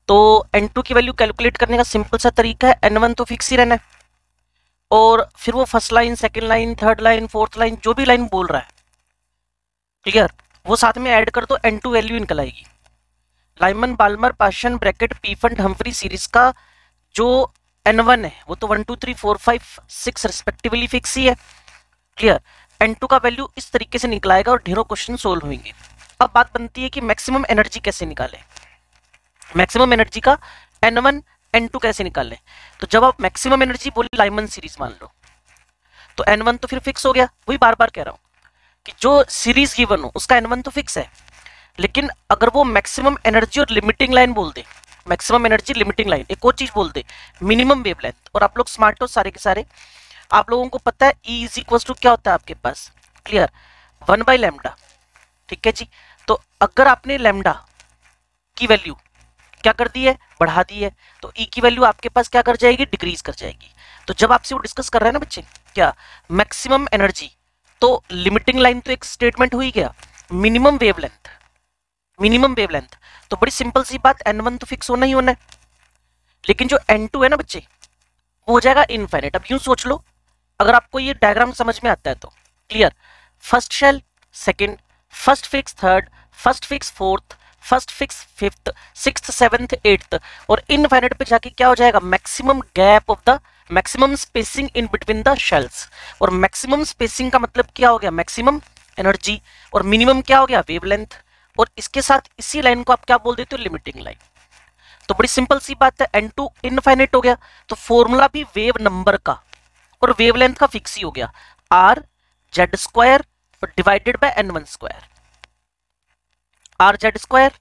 तो n2 की value calculate करने का सिंपल सा तरीका है, n1 तो फिक्स ही रहना है, और फिर वो first line, second line, third line, fourth line, जो भी लाइन बोल रहा है, क्लियर, वो साथ में ऐड कर दो, n2 वैल्यू निकल आएगी। Lyman, Balmer, Paschen, Brackett, Pfund, Humphreys series का जो n1 है वो तो 1 2 3 4 5 6 रिस्पेक्टिवली फिक्स ही है, क्लियर। n2 का वैल्यू इस तरीके से निकलाएगा और ढेरों क्वेश्चन सोल्व होंगे। अब बात बनती है कि मैक्सिमम एनर्जी कैसे निकालें, मैक्सिमम एनर्जी का n1 n2 कैसे निकालें। तो जब आप मैक्सिमम एनर्जी बोले लाइमन सीरीज मान लो, तो n1 तो फिर फिक्स हो गया, वही बार बार कह रहा हूं कि जो सीरीज गिवन हो उसका n1 तो फिक्स है, लेकिन अगर वो मैक्सिमम एनर्जी और लिमिटिंग लाइन बोल दे, मैक्सिमम एनर्जी लिमिटिंग लाइन, एक और चीज बोल दे मिनिमम वेवलेंथ, और आप लोग स्मार्ट हो सारे के सारे, आप लोगों को पता है E इज इक्वल टू क्या होता है आपके पास, क्लियर, 1/λ, ठीक है जी। तो अगर आपने लैम्डा की वैल्यू क्या कर दी है, बढ़ा दी है, तो E की वैल्यू आपके पास क्या कर जाएगी, डिक्रीज कर जाएगी। तो जब आपसे वो डिस्कस कर रहे हैं ना बच्चे, क्या मैक्सिमम एनर्जी, तो लिमिटिंग लाइन तो एक स्टेटमेंट हुई गया, मिनिमम वेवलेंथ, मिनिमम वेवलेंथ, तो बड़ी सिंपल सी बात, n1 तो फिक्स होना ही होना है, लेकिन जो n2 है ना बच्चे वो हो जाएगा इनफाइनाइट। अब यूं सोच लो, अगर आपको ये डायग्राम समझ में आता है तो clear, first shell second, first fix third, first fix fourth, first fix fifth, sixth, seventh, eighth, और इनफाइनाइट पे जाके क्या हो जाएगा, maximum gap of the maximum spacing in between the shells. और मैक्सिमम स्पेसिंग का मतलब क्या हो गया, मैक्सिमम एनर्जी, और मिनिमम क्या हो गया, वेवलेंथ, और इसके साथ इसी लाइन को आप क्या बोल देते हो, लिमिटिंग लाइन। तो बड़ी सिंपल सी बात है, n2 इनफाइनाइट हो गया, तो फॉर्मूला भी वेव नंबर का और वेवलेंथ का फिक्स ही हो गया, are Z square divided by n1 square, are Z square.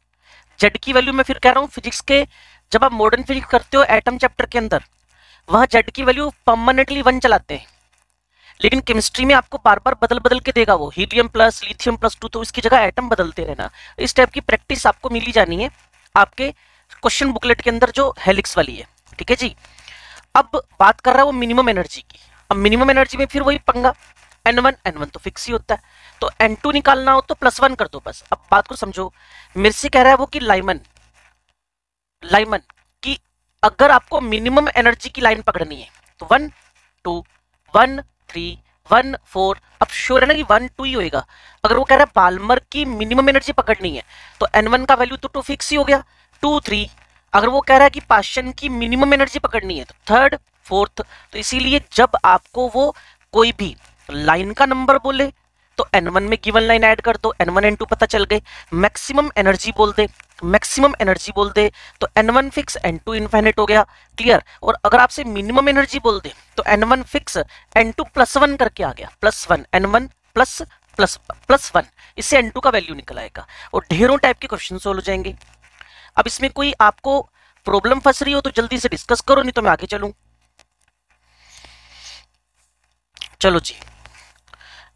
Z की वैल्यू मैं फिर कह रहा हूं, फिजिक्स के जब आप मॉडर्न फिजिक्स करते हो एटम चैप्टर के अंदर, वहां जेड की वैल्यू परमानेंटली 1 चलाते हैं, लेकिन केमिस्ट्री में आपको बार बार बदल बदल के देगा वो, हीलियम प्लस, लिथियम प्लस 2, तो इसकी जगह एटम बदलते रहना। इस टाइप की प्रैक्टिस आपको मिली जानी है आपके क्वेश्चन बुकलेट के अंदर जो हेलिक्स वाली है, ठीक है जी। अब बात कर रहा है वो मिनिमम एनर्जी की, अब मिनिमम एनर्जी में फिर वही पंगा, n1 तो फिक्स ही होता है, तो n2 निकालना हो तो +1 कर दो बस। अब बात को समझो, मेरे से कह रहा है वो कि लाइमन, लाइमन की अगर आपको मिनिमम एनर्जी की लाइन पकड़नी है तो 1 2 1 3 1 4, अब श्योर है ना कि 1 2 ही होएगा। अगर वो कह रहा है बाल्मर की मिनिमम एनर्जी पकड़नी है तो n1 का वैल्यू तो 2 फिक्स ही हो गया, 2 3। अगर वो कह रहा है कि पाशन की मिनिमम एनर्जी पकड़नी है तो थर्ड फोर्थ। तो इसीलिए जब आपको वो कोई भी लाइन का नंबर बोले तो n1 में गिवन लाइन ऐड कर दो, n1 n2 पता चल गए। मैक्सिमम एनर्जी बोल दे, मैक्सिमम एनर्जी बोल दे तो n1 फिक्स n2 इनफाइनाइट हो गया, क्लियर। और अगर आपसे मिनिमम एनर्जी बोल दे तो n1 फिक्स n2 +1 करके आ गया, +1, n1 प्लस प्लस +1, इससे n2 का वैल्यू निकल आएगा और ढेरों टाइप के क्वेश्चन सोल्व हो जाएंगे। अब इसमें कोई आपको प्रॉब्लम फंस रही हो तो जल्दी से डिस्कस करो, नहीं तो मैं आगे चलूं। चलो जी,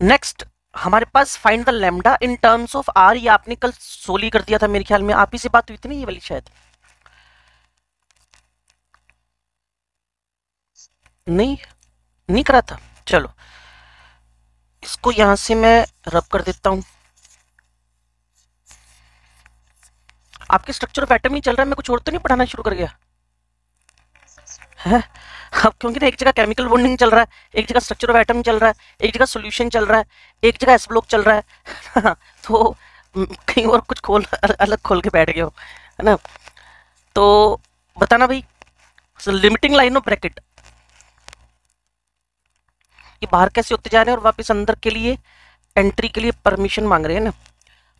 नेक्स्ट हमारे पास find the lambda in terms of R, ये आपने कल सोली कर दिया था मेरे ख्याल में, आप ही से बात हुई थी ना ये वाली, शायद नहीं, नहीं करा था। चलो इसको यहां से मैं रब कर देता हूं। आपके स्ट्रक्चर ऑफ एटम ही चल रहा है, मैं कुछ और तो नहीं पढ़ाना शुरू कर गया है? अब क्योंकि ना एक जगह केमिकल बॉन्डिंग चल रहा है, एक जगह स्ट्रक्चर ऑफ एटम चल रहा है, एक जगह सॉल्यूशन चल रहा है, एक जगह एस ब्लॉक चल रहा है तो कहीं और कुछ खोल अलग खोल के बैठ गया हो, है ना। तो बताना भाई, लिमिटिंग लाइन ऑफ ब्रैकेट ये बाहर कैसे होते जा रहे हैं और वापस अंदर के लिए एंट्री के लिए परमिशन मांग रहे हैं ना।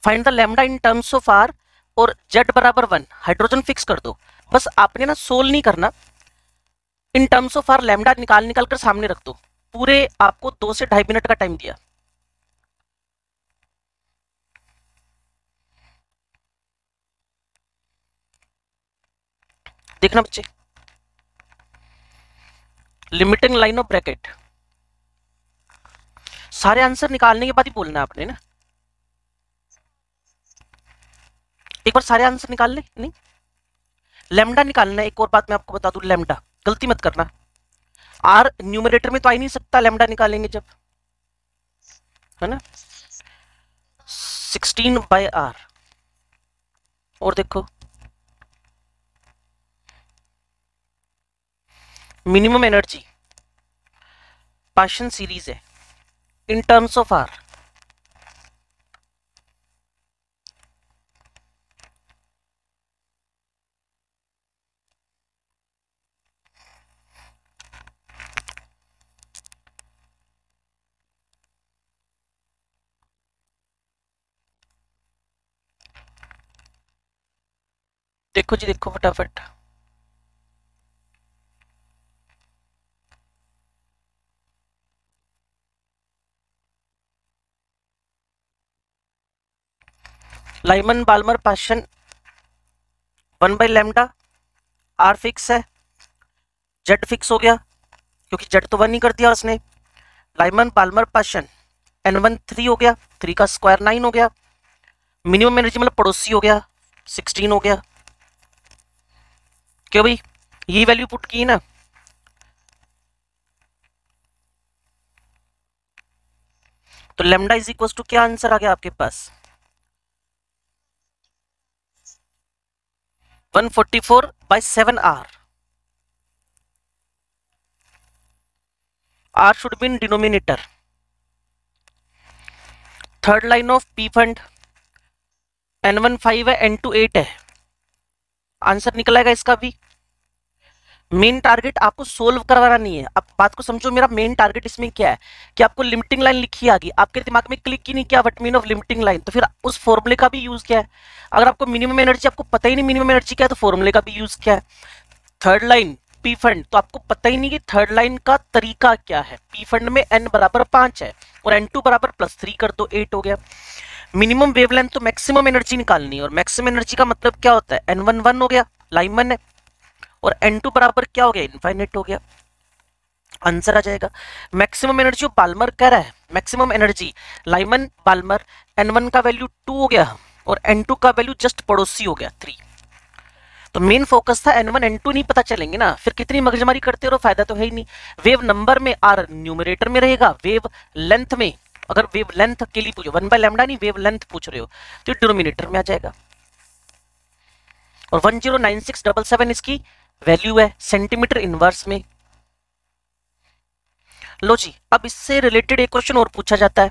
Find the lambda in terms of R और जेड बराबर 1, हाइड्रोजन फिक्स कर दो। बस आपने ना सोल्व नहीं करना, in terms of R lambda निकाल कर सामने रख दो। पूरे आपको 2 से 2.5 मिनट का टाइम दिया। देखना बच्चे, लिमिटिंग लाइन ऑफ ब्रैकेट, सारे आंसर निकालने के बाद ही बोलना आपने ना, एक बार सारे आंसर निकाल ले। नहीं, लैम्डा निकालना है। एक और बात मैं आपको बता दूं, लैम्डा गलती मत करना, आर न्यूमरेटर में तो आ ही नहीं सकता लैम्डा निकालेंगे जब, है ना। 16/r, और देखो मिनिमम एनर्जी पार्शियल सीरीज है इन टर्म्स ऑफ आर। देखो जी, देखो फटाफट। Lyman Balmer partial 1/λ, R fix है, जेड फिक्स हो गया क्योंकि जेड तो 1 ही कर दिया उसने। लाइमन बाल्मर पार्शियल n1 3 हो गया, 3 का स्क्वायर 9 हो गया। मिनिमम एनर्जी मतलब पड़ोसी हो गया 16 हो गया। क्यों भाई, यही वैल्यू पुट की ना। तो लेमडा इज इक्वल टू क्या आंसर आ गया आपके पास? 144/7 r। r should be in denominator। Third line of P fund n1 5 है, n2 8 है। आंसर निकलेगा इसका भी। मेन टारगेट आपको सोल्व करवाना नहीं है। अब बात को समझो, मेरा मेन टारगेट इसमें क्या है कि आपको लिमिटिंग लाइन लिखी आ गई, आपके दिमाग में क्लिक ही नहीं किया what mean of limiting line, तो फिर उस फॉर्मूले का भी यूज किया है। अगर आपको मिनिमम एनर्जी आपको पता ही नहीं मिनिमम एनर्जी क्या है, तो फॉर्मूले का भी यूज किया है। थर्ड लाइन पी फंड, तो आपको पता ही नहीं कि थर्ड लाइन का तरीका क्या है। पी फंड में n बराबर 5 है और n2 बराबर +3 कर दो, 8 हो गया। मिनिमम वेवलेंथ तो मैक्सिमम एनर्जी निकालनी है, और मैक्सिमम एनर्जी का मतलब क्या होता है? n1 1 हो गया, लाइमन है, और n2 बराबर क्या हो गया? इनफाइनाइट हो गया। आंसर आ जाएगा। मैक्सिमम एनर्जी बाल्मर कह रहा है, maximum energy Lyman Balmer, n1 का वैल्यू 2 हो गया और n2 का वैल्यू जस्ट पड़ोसी हो गया 3। तो मेन फोकस था n1 n2 नहीं पता चलेंगे ना, फिर कितनी मगजमारी करते रहो, फायदा तो है ही नहीं। वेव नंबर में आर न्यूमरेटर में रहेगा, वेव लेंथ में, अगर वेव लेंथ के लिए पूछो 1/λ नहीं, वेव लेंथ पूछ रहे हो तो डिनोमिनेटर में आ जाएगा। और 109677 इसकी वैल्यू है सेंटीमीटर इनवर्स में। लो जी, अब इससे रिलेटेड एक क्वेश्चन और पूछा जाता है,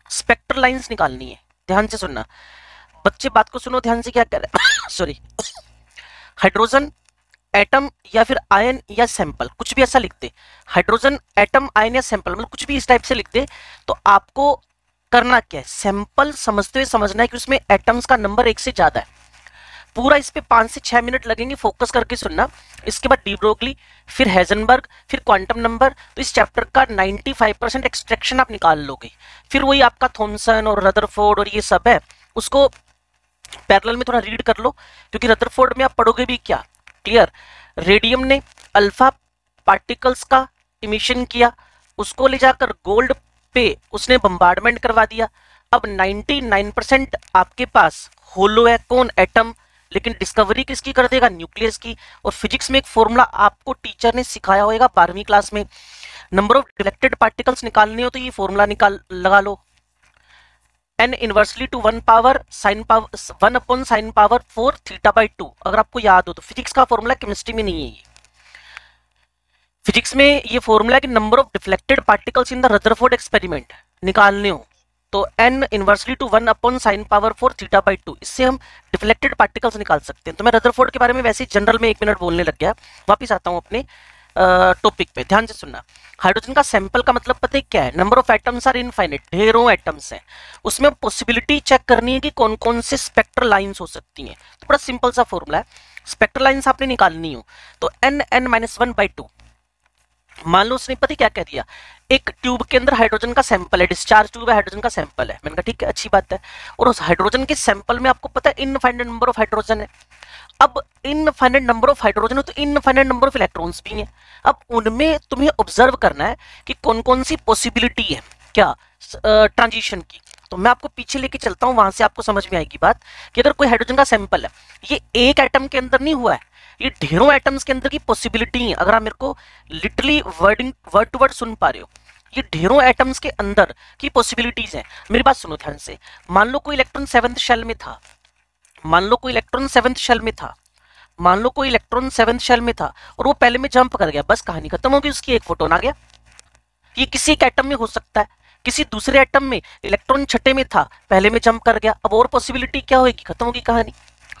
स्पेक्ट्रल लाइंस निकालनी है। ध्यान से सुनना बच्चे, बात को सुनो ध्यान से, क्या कह रहे हैं सॉरी। हाइड्रोजन एटम या फिर आयन या सैंपल, कुछ भी ऐसा लिख दे, हाइड्रोजन एटम आयन या सैंपल, मतलब कुछ भी इस टाइप से लिख दे, तो आपको करना क्या है? सैंपल समझते हुए समझना है कि उसमें एटम्स का नंबर 1 से ज्यादा है। पूरा इस पे 5 से 6 मिनट लगेंगे, फोकस करके सुनना। इसके बाद डी ब्रोगली, फिर हेजनबर्ग, फिर क्वांटम नंबर। तो इस चैप्टर का 95% एक्सट्रैक्शन आप निकाल लोगे। फिर वही आपका थॉमसन और रदरफोर्ड और ये सब है, उसको पैरेलल में थोड़ा रीड कर लो, क्योंकि रदरफोर्ड में आप पढ़ोगे भी क्या, क्लियर। रेडियम ने अल्फा पार्टिकल्स का इमिशन किया, उसको ले जाकर गोल्ड पे उसने बम्बार्डमेंट करवा दिया। अब 99% आपके पास होलो है, कौन? एटम। लेकिन डिस्कवरी किसकी कर देगा? न्यूक्लियस की। और फिजिक्स में एक फॉर्मूला आपको टीचर ने सिखाया होगा 12वीं क्लास में, नंबर ऑफ डिफ्लेक्टेड पार्टिकल्स निकालने हो तो ये फॉर्मूला निकाल लगा लो, n inversely to 1 power sine power 1 upon sine power 4 θ/2। अगर आपको याद हो तो फिजिक्स का फॉर्मूला केमिस्ट्री में नहीं है ये। फिजिक्स में ये फॉर्मूला है कि number of deflected particles in the Rutherford experiment निकालने हो तो n inversely to 1 upon sine power 4 θ/2, इससे हम डिफ्लेक्टेड पार्टिकल्स निकाल सकते हैं। तो मैं रदरफोर्ड के बारे में वैसे ही जनरल में 1 मिनट बोलने लग गया, वापिस आता हूं अपने टॉपिक पे, ध्यान से सुनना। हाइड्रोजन का सैंपल का मतलब पता है क्या है? Number of atoms are infinite, ढेरों एटम्स हैं, उसमें पॉसिबिलिटी चेक करनी है कि कौन कौन से स्पेक्ट्रल लाइंस हो सकती हैं। तो बड़ा सिंपल सा फॉर्मूला है, स्पेक्ट्रल लाइंस आपने निकालनी हो तो n(n-1/2)। मान लो उसने पता क्या कह दिया, एक ट्यूब के अंदर हाइड्रोजन का सैंपल है, डिस्चार्ज ट्यूब है, हाइड्रोजन का सैंपल है। मैंने कहा ठीक है, अच्छी बात है। और उस हाइड्रोजन के सैंपल में आपको पता है इनफाइनाइट नंबर ऑफ हाइड्रोजन है। अब इनफाइनाइट नंबर ऑफ हाइड्रोजन है तो इनफाइनाइट नंबर ऑफ इलेक्ट्रॉन्स भी हैं। अब उनमें तुम्हें ऑब्जर्व करना है कि कौन कौन सी पॉसिबिलिटी है क्या ट्रांजिशन की। तो मैं आपको पीछे लेके चलता हूं, वहां से आपको समझ में आएगी बात कि अगर कोई हाइड्रोजन का सैंपल है, ये एक एटम के अंदर नहीं हुआ है, ये ढेरों एटम्स के अंदर की पॉसिबिलिटी है। अगर आप मेरे को लिटरली वर्ड टू वर्ड सुन पा रहे हो, ये ढेरों एटम्स के अंदर की पॉसिबिलिटीज हैं। मेरी बात सुनो ध्यान से। मान लो कोई इलेक्ट्रॉन 7th शेल में था, मान लो कोई इलेक्ट्रॉन 7th शेल में था, मान लो कोई इलेक्ट्रॉन 7th शेल में था और वो पहले में जंप कर गया, बस कहानी खत्म होगी, उसकी एक फोटोन आ गया। ये किसी एक एटम में हो सकता है, किसी दूसरे एटम में इलेक्ट्रॉन छठे में था, पहले में जंप कर गया, अब और पॉसिबिलिटी क्या होगी, खत्म होगी कहानी।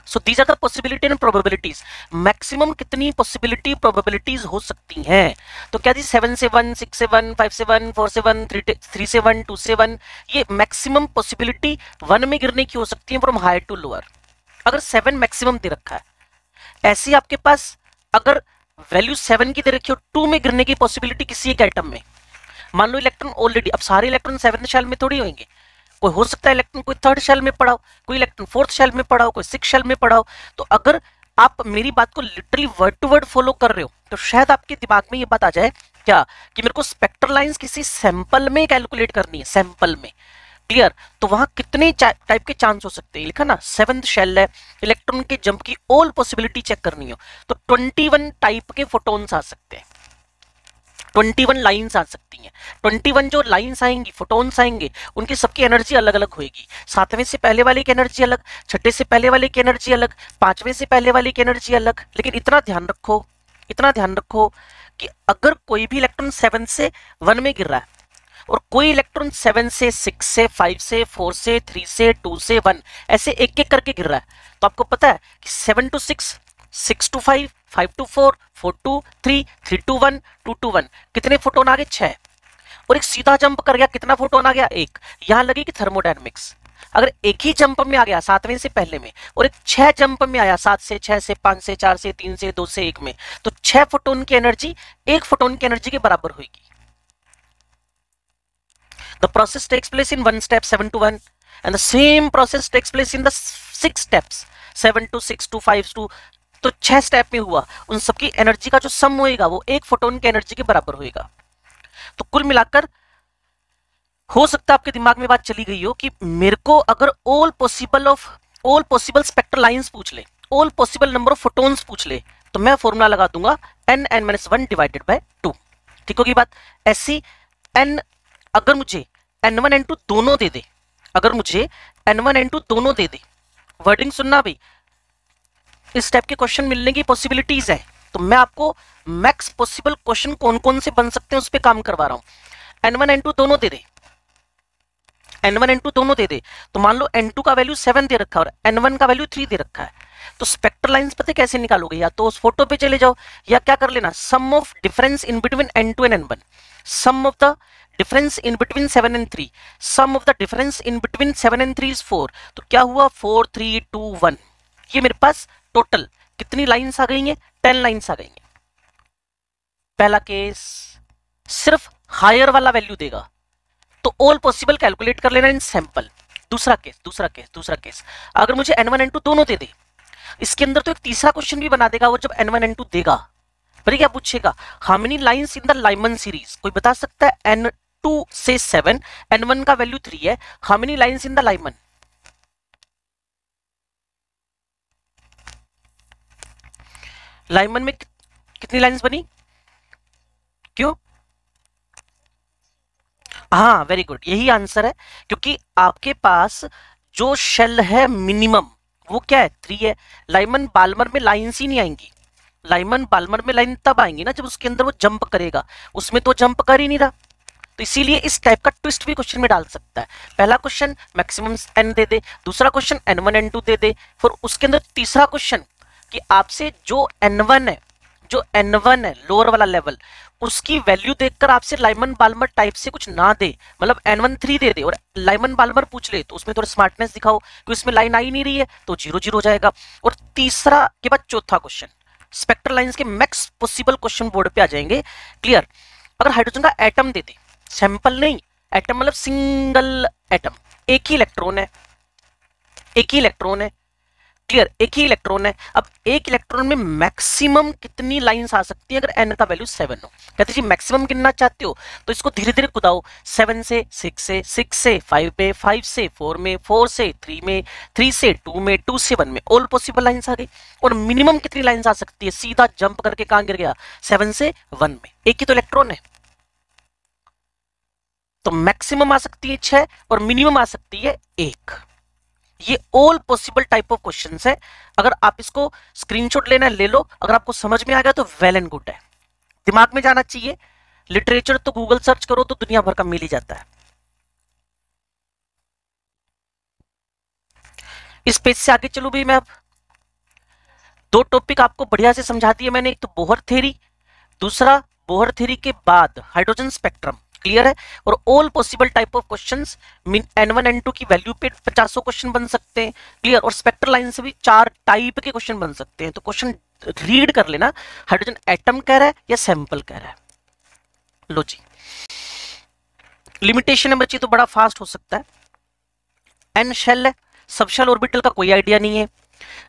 So these are the possibility and probabilities. Maximum कितनी पॉसिबिलिटी प्रोबेबिलिटीज हो सकती हैं? तो क्या जी 7 से 1, 6 से 1, 5 से 1, 4 से 1, 3 से 1, 2 से 1, ये मैक्सिमम पॉसिबिलिटी 1 में गिरने की हो सकती है फ्रॉम हायर टू लोअर। अगर 7 मैक्सिमम दे रखा है, ऐसी आपके पास अगर वैल्यू 7 की दे रखी हो, 2 में गिरने की पॉसिबिलिटी किसी एक एटम में, मान लो इलेक्ट्रॉन ऑलरेडी, अब सारे इलेक्ट्रॉन 7th शेल में थोड़ी होंगे, कोई हो सकता है इलेक्ट्रॉन कोई 3rd शेल में पड़ा हो, कोई इलेक्ट्रॉन 4th शेल में पड़ा हो, कोई 6th शेल में पड़ा हो। तो अगर आप मेरी बात को literally word to word follow कर रहे हो तो शायद आपके दिमाग में ये बात आ जाए क्या कि मेरे को स्पेक्ट्रल लाइंस किसी सैंपल में कैलकुलेट करनी है, सैंपल में। क्लियर? तो वहां कितने टाइप के चांस हो सकते हैं, लिखा ना 7th शेल है, इलेक्ट्रॉन के जंप की ऑल पॉसिबिलिटी चेक करनी हो तो 21 टाइप के फोटोन्स आ सकते हैं, 21 लाइंस आ सकती हैं। 21 जो लाइंस आएंगी, फोटोन्स आएंगे, उनकी सबकी एनर्जी अलग अलग होगी। 7वें से पहले वाले की एनर्जी अलग, 6ठे से पहले वाले की एनर्जी अलग, 5वें से पहले वाले की एनर्जी अलग। लेकिन इतना ध्यान रखो, इतना ध्यान रखो कि अगर कोई भी इलेक्ट्रॉन 7 से 1 में गिर रहा है और कोई इलेक्ट्रॉन 7 से 6 से 5 से 4 से 3 से 2 से 1 ऐसे एक एक करके गिर रहा है, तो आपको पता है कि 7 to 6, 6 to 5, 5 to 4, 4 to 3, 3 to 1, 2 to 1, कितने फोटोन आ गए? 6। और एक सीधा जंप कर गया, कितना फोटोन आ गया? 1। यहां लगेगी थर्मोडायनेमिक्स। अगर एक ही जंप में आ गया 7वें से पहले में और एक 6 जंप में आया 7 से 6 से 5 से 4 से 3 से 2 से 1 में, तो 6 फोटोन की एनर्जी 1 फोटोन की एनर्जी के बराबर होगी। The process takes place in 1 step, 7 to 1, and the same process takes place in the 6 steps, 7 to 6 to 5 to, तो 6 स्टेप में हुआ, उन सबकी एनर्जी का जो सम होएगा वो 1 फोटोन की एनर्जी के बराबर होएगा। तो कुल मिलाकर हो सकता है आपके दिमाग में बात चली गई हो कि मेरे को अगर ऑल पॉसिबल स्पेक्ट्रल लाइंस पूछ ले, all possible number of photons पूछ ले, तो मैं फॉर्मूला लगा दूंगा n(n-1) डिवाइडेड बाय 2। ठीक होगी बात? ऐसी n अगर मुझे n1 n2 दोनों दे दे, अगर मुझे n1 n2 दोनों दे दे, वर्डिंग सुनना भाई, इस टाइप के क्वेश्चन मिलने की पॉसिबिलिटीज है। तो मैं आपको मैक्स पॉसिबल क्वेश्चन कौन कौन से बन सकते हैं उस पर काम करवा रहा हूं। n1 n2 दोनों दे दे, n1 n2 दोनों दे दे, तो मान लो n2 का वैल्यू 7 दे रखा है और n1 का वैल्यू 3 दे रखा है, तो स्पेक्ट्रल लाइंस पता कैसे निकालोगे? या तो उस फोटो पे चले जाओ या क्या कर लेना, sum of difference in between n2 and n1, sum of the difference in between 7 and 3, sum of the difference in between 7 and 3 is 4। तो क्या हुआ? 4 3 2 1। ये मेरे पास टोटल कितनी लाइंस आ गई हैं? 10 लाइंस आ गई हैं। पहला केस सिर्फ हायर वाला वैल्यू देगा तो ऑल पॉसिबल कैलकुलेट कर लेना इन सैंपल। दूसरा केस अगर मुझे n1 n2 दोनों दे दे, इसके अंदर तो एक तीसरा क्वेश्चन भी बना देगा वो, जब n1 n2 देगा पर क्या पूछेगा, how many lines in the Lyman series. कोई बता सकता है? n2 से 7, n1 का वैल्यू 3 है, how many lines in the Lyman? Lyman में कितनी लाइंस बनी? क्यों? हाँ वेरी गुड, यही आंसर है, क्योंकि आपके पास जो शेल है मिनिमम वो क्या है? 3 है। लाइमन बाल्मर में लाइंस ही नहीं आएंगी, लाइमन बाल्मर में लाइन तब आएंगी ना जब उसके अंदर वो जंप करेगा, उसमें तो जंप कर ही नहीं रहा। तो इसीलिए इस टाइप का ट्विस्ट भी क्वेश्चन में डाल सकता है। पहला क्वेश्चन मैक्सिमम n दे दे, दूसरा क्वेश्चन n1 n2 दे दे, फिर उसके अंदर तीसरा क्वेश्चन कि आपसे जो n1 है लोअर वाला लेवल, उसकी वैल्यू देखकर आपसे लाइमन बाल्मर टाइप से कुछ ना दे, मतलब n1 3 दे दे और लाइमन बाल्मर पूछ ले, तो उसमें थोड़ा स्मार्टनेस दिखाओ कि उसमें लाइन आ ही नहीं रही है तो 0 0 हो जाएगा। और तीसरा के बाद चौथा क्वेश्चन, स्पेक्ट्रल लाइंस के मैक्स पॉसिबल क्वेश्चन बोर्ड पे आ जाएंगे। क्लियर? अगर हाइड्रोजन का एटम दे दे, सैंपल नहीं, एटम मतलब सिंगल एटम, एक ही इलेक्ट्रॉन है, क्लियर, एक ही इलेक्ट्रॉन है। अब एक इलेक्ट्रॉन में मैक्सिमम कितनी लाइंस आ सकती है अगर n का वैल्यू 7 हो? कहते जी मैक्सिमम गिनना चाहते हो तो इसको धीरे धीरे कुदाओ, 7 से 6 से 6 से 5 में, 5 से 4 में, 4 से 3 में, 3 से 2 में, 2 से 1 में, ऑल पॉसिबल लाइंस आ गई। और मिनिमम कितनी लाइंस आ सकती है? सीधा जंप करके कहां गिर गया? 7 से 1 में, एक ही तो इलेक्ट्रॉन है, तो मैक्सिमम आ सकती है 6 और मिनिमम आ सकती है 1। ये all possible type of questions है। अगर आप इसको स्क्रीनशॉट लेना है ले लो, अगर आपको समझ में आ गया तो वेल एंड गुड है, दिमाग में जाना चाहिए। लिटरेचर तो गूगल सर्च करो तो दुनिया भर का मिल ही जाता है। इस पेज से आगे चलूं भी मैं, अब दो टॉपिक आपको बढ़िया से समझा दिए मैंने, एक तो बोहर थ्योरी, दूसरा बोहर थ्योरी के बाद हाइड्रोजन स्पेक्ट्रम। क्लियर है? और all possible type of questions, n1 n2 की वैल्यू पे 50 क्वेश्चन बन सकते हैं। क्लियर? और स्पेक्ट्रल लाइन से भी 4 टाइप के क्वेश्चन बन सकते हैं। तो क्वेश्चन रीड कर लेना, हाइड्रोजन एटम कह रहा है या सैंपल कह रहा है। लो जी, लिमिटेशन है बच्ची तो बड़ा फास्ट हो सकता है। एन शेल है, सब शेल ऑर्बिटल का कोई आइडिया नहीं है।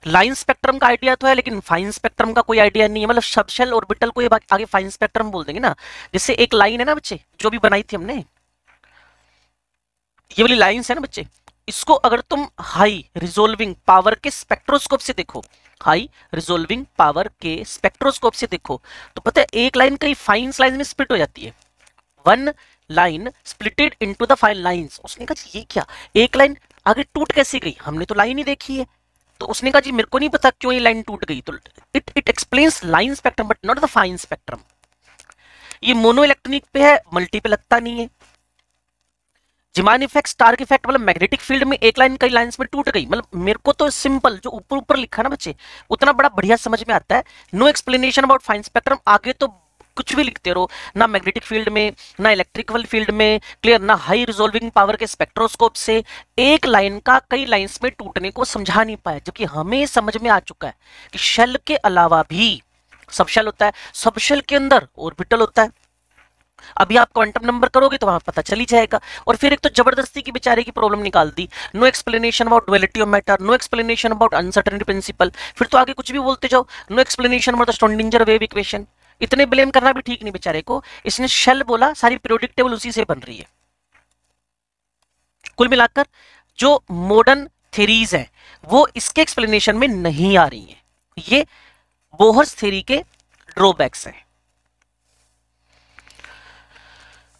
लाइन स्पेक्ट्रम का आइडिया तो है लेकिन फाइन स्पेक्ट्रम का कोई आइडिया नहीं है। मतलब सब शेल ऑर्बिटल को ये आगे फाइन स्पेक्ट्रम बोल देंगे ना। जैसे एक लाइन है ना बच्चे, जो भी बनाई थी हमने, ये वाली लाइंस है ना बच्चे, इसको अगर तुम हाई रिजोल्विंग पावर के स्पेक्ट्रोस्कोप से देखो, हाई रिजोल्विंग पावर के स्पेक्ट्रोस्कोप से देखो, तो पता है एक लाइन कई फाइन लाइन में स्प्लिट हो जाती है। One line splitted into the fine lines. उसने कहा ये क्या, एक लाइन आगे टूट कैसे गई, हमने तो लाइन ही देखी है। तो उसने कहा जी मेरे को नहीं पता क्यों ये लाइन टूट गई। तो it explains line spectrum but not the fine spectrum. ये मोनो इलेक्ट्रॉनिक पे है, मल्टी पे लगता नहीं है। जिमान इफेक्ट, स्टार्क इफेक्ट, मतलब मैग्नेटिक फील्ड में एक लाइन कई लाइंस में टूट गई। मतलब मेरे को तो सिंपल जो ऊपर ऊपर लिखा ना बच्चे, उतना बड़ा बढ़िया समझ में आता है। No explanation about fine spectrum, आगे तो कुछ भी लिखते रहो, ना मैग्नेटिक फील्ड में, ना इलेक्ट्रिकल फील्ड में, क्लियर, ना हाई रिजोल्विंग पावर के स्पेक्ट्रोस्कोप से एक लाइन का कई लाइंस में टूटने को समझा नहीं पाया। जबकि हमें समझ में आ चुका है कि शेल के अलावा भी सब शेल होता है, सब शेल के अंदर ऑर्बिटल होता है। अभी आप क्वांटम नंबर करोगे तो वहां पता चल ही जाएगा। और फिर एक तो जबरदस्ती की बेचारे की प्रॉब्लम निकाल दी, no explanation about duality of matter, no explanation about uncertainty principle. फिर तो आगे कुछ भी बोलते जाओ, no explanation about the Schrodinger wave equation. इतने ब्लेम करना भी ठीक नहीं बेचारे को। इसने शेल बोला, सारी पीरियोडिक टेबल उसी से बन रही है। कुल मिलाकर जो मॉडर्न थ्योरीज है वो इसके एक्सप्लेनेशन में नहीं आ रही है। ये बोहर्स थ्योरी के ड्रॉबैक्स हैं।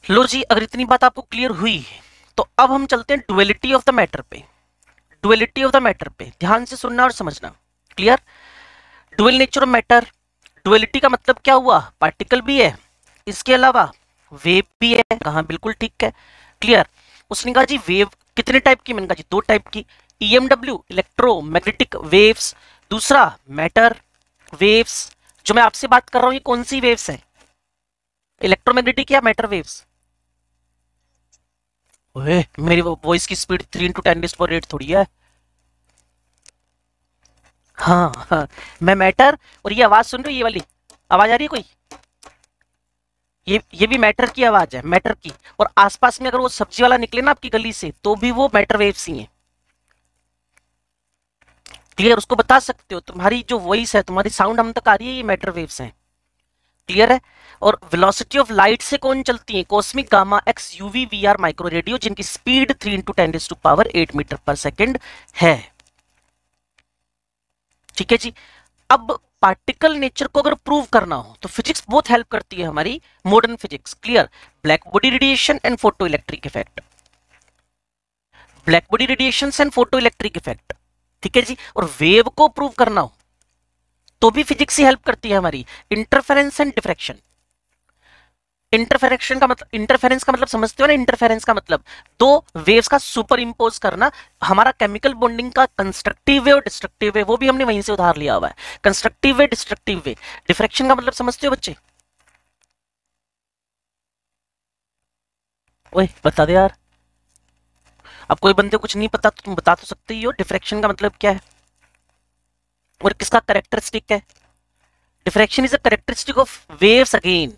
लो जी, अगर इतनी बात आपको क्लियर हुई तो अब हम चलते हैं ड्युअलिटी ऑफ द मैटर पे। ड्युअलिटी ऑफ द मैटर पे ध्यान से सुनना और समझना। Clear? Dual nature of matter, duality का मतलब क्या हुआ, पार्टिकल भी है, इसके अलावा वेव भी है। कहा बिल्कुल ठीक है। क्लियर? उसने कहा जी वेव कितने टाइप की, मैंने कहा जी 2 टाइप की, ईएमडब्ल्यू इलेक्ट्रोमैग्नेटिक वेव्स, दूसरा मैटर वेव्स। जो मैं आपसे बात कर रहा हूं ये कौन सी वेव्स हैं, इलेक्ट्रोमैग्नेटिक या मैटर वेव्स? ओए, मेरी वॉइस की स्पीड 3 × 10⁸ थोड़ी है। हाँ हाँ, मैं मैटर, और ये आवाज सुन रही हो, ये वाली आवाज आ रही है कोई, ये भी मैटर की आवाज है, मैटर की। और आसपास में अगर वो सब्जी वाला निकले ना आपकी गली से तो भी वो मैटर वेव्स ही हैं। क्लियर? उसको बता सकते हो तुम्हारी जो वॉइस है, तुम्हारी साउंड हम तक आ रही है, ये मैटर वेव्स हैं। क्लियर है? और वेलोसिटी ऑफ लाइट से कौन चलती है, cosmic gamma x UV VR micro radio, जिनकी स्पीड 3 × 10⁸ मीटर पर सेकेंड है। ठीक है जी। अब पार्टिकल नेचर को अगर प्रूव करना हो तो फिजिक्स बहुत हेल्प करती है हमारी, modern physics. Clear? Black body radiation and photo electric effect, black body radiation and photo electric effect. ठीक है जी। और वेव को प्रूव करना हो तो भी फिजिक्स ही हेल्प करती है हमारी, इंटरफेरेंस एंड डिफ्रैक्शन। इंटरफेरेंस का मतलब समझते हो ना, इंटरफेरेंस का मतलब दो वेव्स का सुपर इंपोज करना। हमारा केमिकल बॉन्डिंग का कंस्ट्रक्टिव वे और डिस्ट्रक्टिव वे, वो भी हमने वहीं से उधार लिया हुआ है, कंस्ट्रक्टिव वे डिस्ट्रक्टिव वे। डिफ्रैक्शन का मतलब समझते हो बच्चे? ओए बता दे यार, अब कोई बंदे कुछ नहीं पता तो तुम बता तो सकते ही हो डिफ्रैक्शन का मतलब क्या है और किसका कैरेक्टरिस्टिक है। Diffraction is a characteristic of waves again,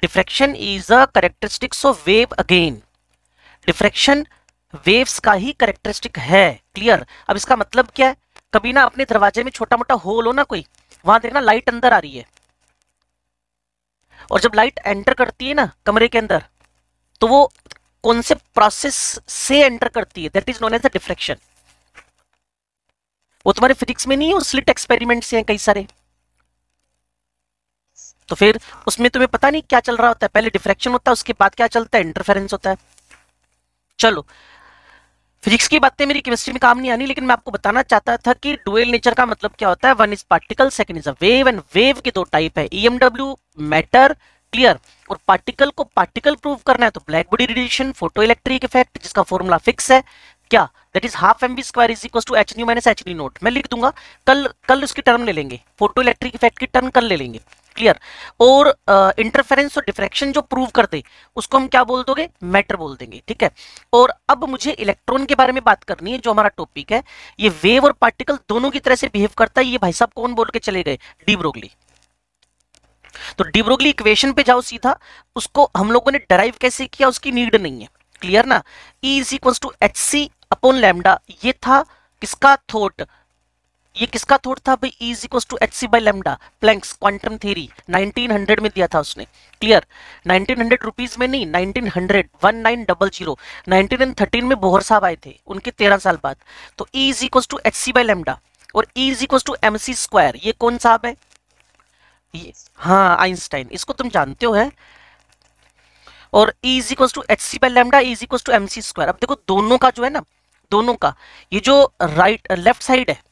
diffraction is a characteristics of wave again. Diffraction waves का ही कैरेक्टरिस्टिक है। क्लियर? अब इसका मतलब क्या है, कभी ना अपने दरवाजे में छोटा मोटा होल हो ना कोई, वहां देखना लाइट अंदर आ रही है, और जब लाइट एंटर करती है ना कमरे के अंदर तो वो कौन से प्रोसेस से एंटर करती है, that is known as the diffraction. वो तुम्हारे फिजिक्स में नहीं है, स्लिट एक्सपेरिमेंट से हैं कई सारे। तो फिर उसमें तुम्हें पता नहीं क्या चल रहा होता है, पहले डिफ्रैक्शन होता है उसके बाद क्या चलता है, इंटरफेरेंस होता है। चलो, फिजिक्स की बातें मेरी केमिस्ट्री में काम नहीं आनी, लेकिन मैं आपको बताना चाहता था कि डुअल नेचर का मतलब क्या होता है। One is particle, second is a wave, and wave के दो टाइप है, ईएमडब्ल्यू मैटर, क्लियर, और पार्टिकल को पार्टिकल प्रूव करना है तो black body radiation, photo electric effect, जिसका फॉर्मूला फिक्स है क्या, that is half m v square is equal to h nu minus h d nought. मैं लिख दूंगा, कल उसकी टर्म ले लेंगे, फोटो इलेक्ट्रिक इफेक्ट की टर्म कल ले लेंगे, क्लियर। और इंटरफेरेंस और डिफ्रैक्शन जो प्रूव कर दे उसको हम क्या बोल दोगे, मैटर बोल देंगे, ठीक है। और अब मुझे इलेक्ट्रॉन के बारे में बात करनी है, जो हमारा टॉपिक है। ये वेव और पार्टिकल दोनों की तरह से बिहेव करता है। ये भाई साहब कौन बोल के चले गए, डी ब्रोगली। तो डी ब्रोगली इक्वेशन पे जाओ सीधा, उसको हम लोगों ने डराइव कैसे किया उसकी नीड नहीं है, क्लियर ना। E is equal to h c upon lambda, ये था किसका थॉट, ये किसका थॉट था भाई, E is equal to h c by lambda, Planck's quantum theory 1900 में दिया था उसने, क्लियर। 1900 रुपीज में नहीं, 1900 1900 1913 में बोहर साहब आए थे, उनके 13 साल बाद। तो E is equal to h c by lambda और E is equal to m c square, ये कौन साहब है, ये हाँ आइंस्टाइन, इसको तुम जानते हो है। और E is equal to h c by lambda, E is equal to m c square. अब देखो दोनों का जो है ना, दोनों का ये जो राइट लेफ्ट साइड है,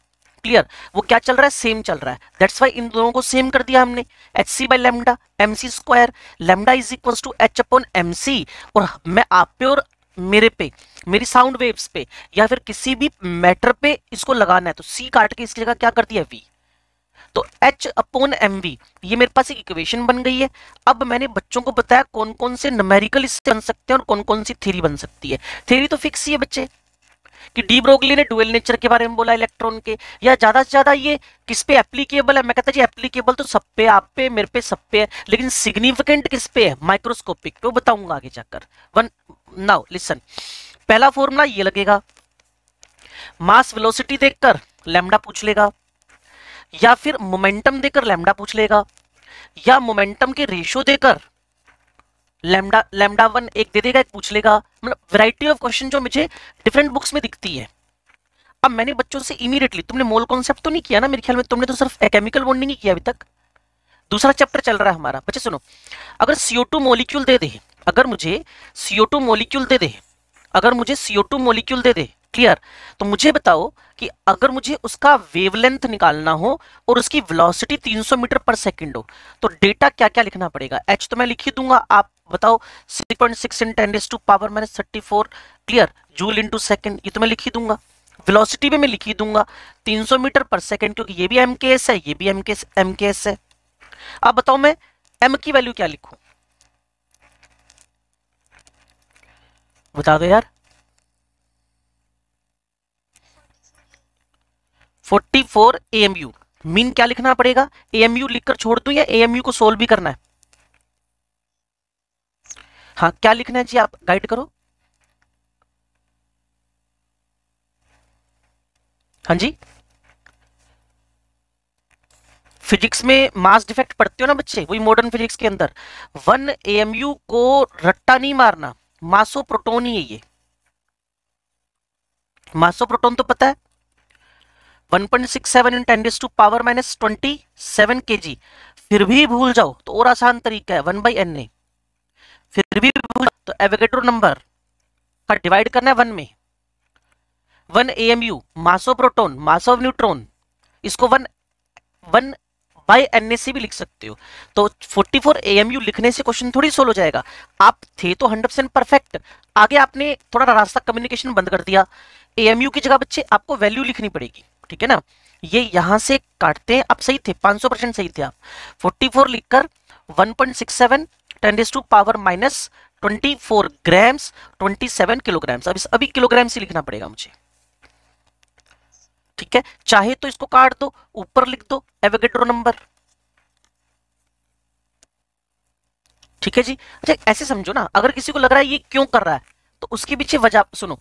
क्लियर, वो क्या चल रहा है, सेम चल रहा है। दैट्स वाई इन दोनों को सेम कर दिया हमने, h c by lambda m c square, lambda is equal to H upon m c. और मैं आप पे और मेरे पे, मेरी साउंड वेव्स पे या फिर किसी भी मैटर पे इसको लगाना है, तो सी काट के इसकी जगह क्या कर दिया, वी। तो H अपॉन एम वी, ये मेरे पास एक इक्वेशन बन गई है। अब मैंने बच्चों को बताया कौन कौन से न्यूमेरिकल इससे बन सकते हैं और कौन कौन सी थ्योरी बन सकती है। थ्योरी तो फिक्स ही है बच्चे, कि डी ब्रोगली ने डुअल नेचर के बारे में बोला इलेक्ट्रॉन के, या ज्यादा से ज्यादा ये किस पे एप्लीकेबल है। मैं कहता जी एप्लीकेबल तो सब पे, आप पे, मेरे पे, सब पे है, लेकिन सिग्निफिकेंट किस पे है, माइक्रोस्कोपिक पे, वो बताऊंगा आगे जाकर। वन नाउ लिसन, पहला फॉर्मूला ये लगेगा, मास वेलोसिटी देखकर लैम्डा पूछ लेगा, या फिर मोमेंटम देकर लैम्डा पूछ लेगा, या मोमेंटम के रेशियो देकर लैम्डा लैम्डा वन एक दे देगा, एक पूछ लेगा। मतलब वैरायटी ऑफ क्वेश्चन जो मुझे डिफरेंट बुक्स में दिखती है। अब मैंने बच्चों से इमीडिएटली, तुमने मोल कॉन्सेप्ट तो नहीं किया ना मेरे ख्याल में, तुमने तो सिर्फ केमिकल बॉन्डिंग ही किया अभी तक, दूसरा चैप्टर चल रहा है हमारा। बच्चे सुनो, अगर CO2 मॉलिक्यूल दे दे, अगर मुझे CO2 मॉलिक्यूल दे दे, अगर मुझे CO2 मॉलिक्यूल दे दे, क्लियर, तो मुझे बताओ कि अगर मुझे उसका वेवलेंथ निकालना हो और उसकी वेलोसिटी 300 मीटर पर सेकंड हो, तो डेटा क्या क्या लिखना पड़ेगा। H तो मैं लिख ही दूंगा, आप बताओ 6.6 इन 10⁻⁻34, क्लियर, जूल इनटू सेकंड, ये तो मैं लिख ही दूंगा। वेलोसिटी भी मैं लिख ही दूंगा 300 मीटर पर सेकंड, क्योंकि ये भी एमकेएस है, ये भी एमकेएस है। अब बताओ मैं m की वैल्यू क्या लिखूं, बता दो यार। 44 AMU, मीन क्या लिखना पड़ेगा, AMU लिखकर छोड़ दूं या AMU को सोल्व भी करना है, हाँ क्या लिखना है जी, आप गाइड करो। हाँ जी, फिजिक्स में मास डिफेक्ट पढ़ते हो ना बच्चे, वही मॉडर्न फिजिक्स के अंदर 1 AMU को रट्टा नहीं मारना, मासो प्रोटोन ही है ये, मासो प्रोटोन तो पता है 1.67 इन 10⁻⁻27 kg। फिर भी भूल जाओ तो और आसान तरीका है 1/Na, फिर भी भूल तो एवोगैड्रो नंबर का डिवाइड करना है 1 में। 1 AMU mass of proton, mass of neutron, इसको 1 बाय Na से भी लिख सकते हो। तो 44 AMU लिखने से क्वेश्चन थोड़ी सोल्व हो जाएगा। आप थे तो 100% परफेक्ट, आगे आपने थोड़ा रास्ता कम्युनिकेशन बंद कर दिया। AMU की जगह बच्चे आपको वैल्यू लिखनी पड़ेगी, ठीक है ना। ये यहां से काटते हैं, आप सही थे, 500% सही थे आप। 44 लिखकर 1.67 10⁻⁻24 ग्राम्स 27 किलोग्राम्स, अभी किलोग्राम्स ही लिखना पड़ेगा मुझे, ठीक है। चाहे तो इसको काट दो, ऊपर लिख दो एवोगैड्रो नंबर, ठीक है जी। अच्छा ऐसे समझो ना, अगर किसी को लग रहा है ये क्यों कर रहा है, तो उसके पीछे वजह सुनो।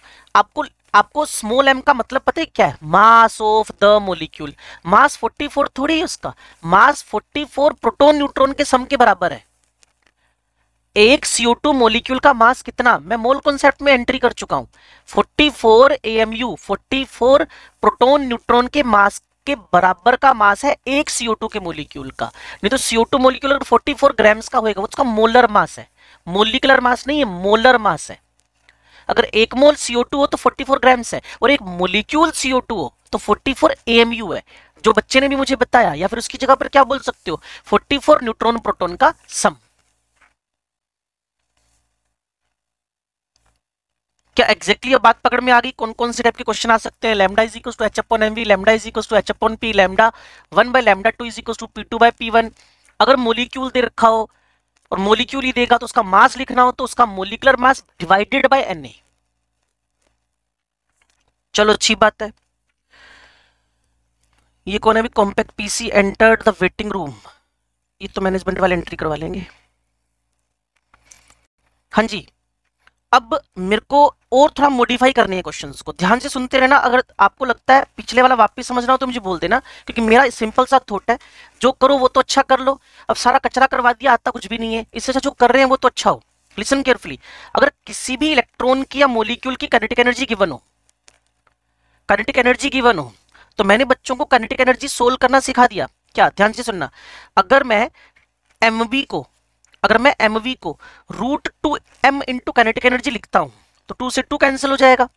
आपको स्मॉल m का मतलब पता है क्या है, मास ऑफ द मॉलिक्यूल। मास 44 थोड़ी है उसका, मास 44 प्रोटॉन न्यूट्रॉन के सम के बराबर है। एक CO2 मॉलिक्यूल का मास कितना, मैं मोल कॉन्सेप्ट में एंट्री कर चुका हूं, 44 AMU, 44 प्रोटॉन न्यूट्रॉन के मास के बराबर का मास है एक CO2 के मॉलिक्यूल का। नहीं तो CO2 मॉलिक्यूल अगर 44 ग्राम्स का होगा, उसका मोलर मास है, मोलिकुलर मास नहीं है, मोलर मास है। अगर 1 मोल CO2 हो तो 44 ग्राम्स है, और 1 मोलिक्यूल CO2 हो तो 44 AMU है, जो बच्चे ने भी मुझे बताया। या फिर उसकी जगह पर क्या बोल सकते हो, 44 न्यूट्रॉन प्रोटॉन का सम। क्या एग्जैक्टली अब बात पकड़ में आ गई? कौन कौन से टाइप के क्वेश्चन आ सकते हैं? Lambda is equal to H upon m v, lambda is equal to H upon p, lambda 1 by lambda 2 is equal to P2 by P1। अगर मोलिक्यूल दे रखा हो और मोलिक्यूल ही देगा तो उसका मास लिखना हो तो उसका molecular mass divided by Na। चलो अच्छी बात है। ये कौन है भी? Compact PC entered the waiting room. ये तो मैनेजमेंट वाले एंट्री करवा लेंगे। हाँ जी, अब मेरे को और थोड़ा मॉडिफाई करने हैं क्वेश्चंस को, ध्यान से सुनते रहना। अगर आपको लगता है पिछले वाला वापस समझना हो तो मुझे बोल देना, क्योंकि मेरा सिंपल सा थॉट है, जो करो वो तो अच्छा कर लो। अब सारा कचरा करवा दिया, आता कुछ भी नहीं है, इससे अच्छा जो कर रहे हैं वो तो अच्छा हो। Listen carefully. अगर किसी भी इलेक्ट्रॉन की या मोलिक्यूल की काइनेटिक एनर्जी गिवन हो, काइनेटिक एनर्जी गिवन हो, तो मैंने बच्चों को काइनेटिक एनर्जी सोल्व करना सिखा दिया। क्या? ध्यान से सुनना। अगर मैं एमवी को √2m इंटू काइनेटिक एनर्जी लिखता हूं तो 2 से 2 कैंसिल हो जाएगा।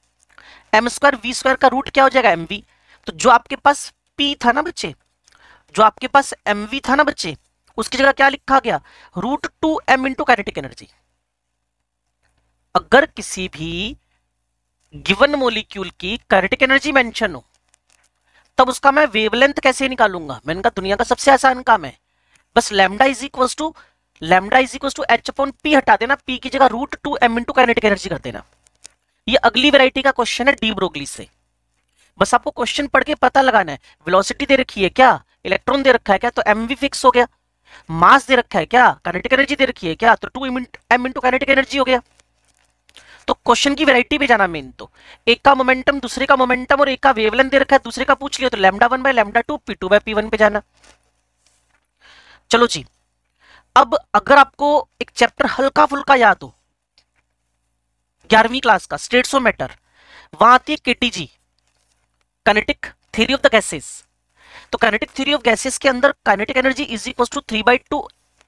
m² v² का रूट क्या हो जाएगा? mv। तो जो आपके पास p था ना बच्चे, जो आपके पास mv था ना बच्चे, उसकी जगह क्या लिखा गया? √2m into kinetic energy. अगर किसी भी गिवन मोलिक्यूल की काइनेटिक एनर्जी मेंशन हो, तब उसका मैं वेवलेंथ कैसे निकालूंगा? मैंने कहा दुनिया का सबसे आसान काम है, बस lambda is equal to H upon p हटा देना, पी की जगह √2m इंटू काइनेटिक एनर्जी कर देना। ये अगली वैरायटी का क्वेश्चन है डी ब्रोगली से। बस आपको क्वेश्चन पढ़ के पता लगाना है। वेलोसिटी दे रखी है क्या? इलेक्ट्रॉन दे रखा है क्या? तो mv फिक्स हो गया। मास दे रखा है क्या? काइनेटिक एनर्जी दे रखी है क्या? तो 2m इंटू काइनेटिक एनर्जी हो गया। तो क्वेश्चन की वैरायटी पे जाना मेन, तो एक का मोमेंटम, दूसरे का मोमेंटम और एक का वेवलेंथ दे रखा है, दूसरे का पूछ लिया तो lambda 1 by lambda 2 P2 by P1 पे जाना। चलो जी, अब अगर आपको एक चैप्टर हल्का फुल्का याद हो 11वीं क्लास का, स्टेट्स ऑफ मैटर, वहां आती है KTG, kinetic theory of the gases. तो काइनेटिक थ्योरी ऑफ गैसेस के अंदर kinetic energy is equal to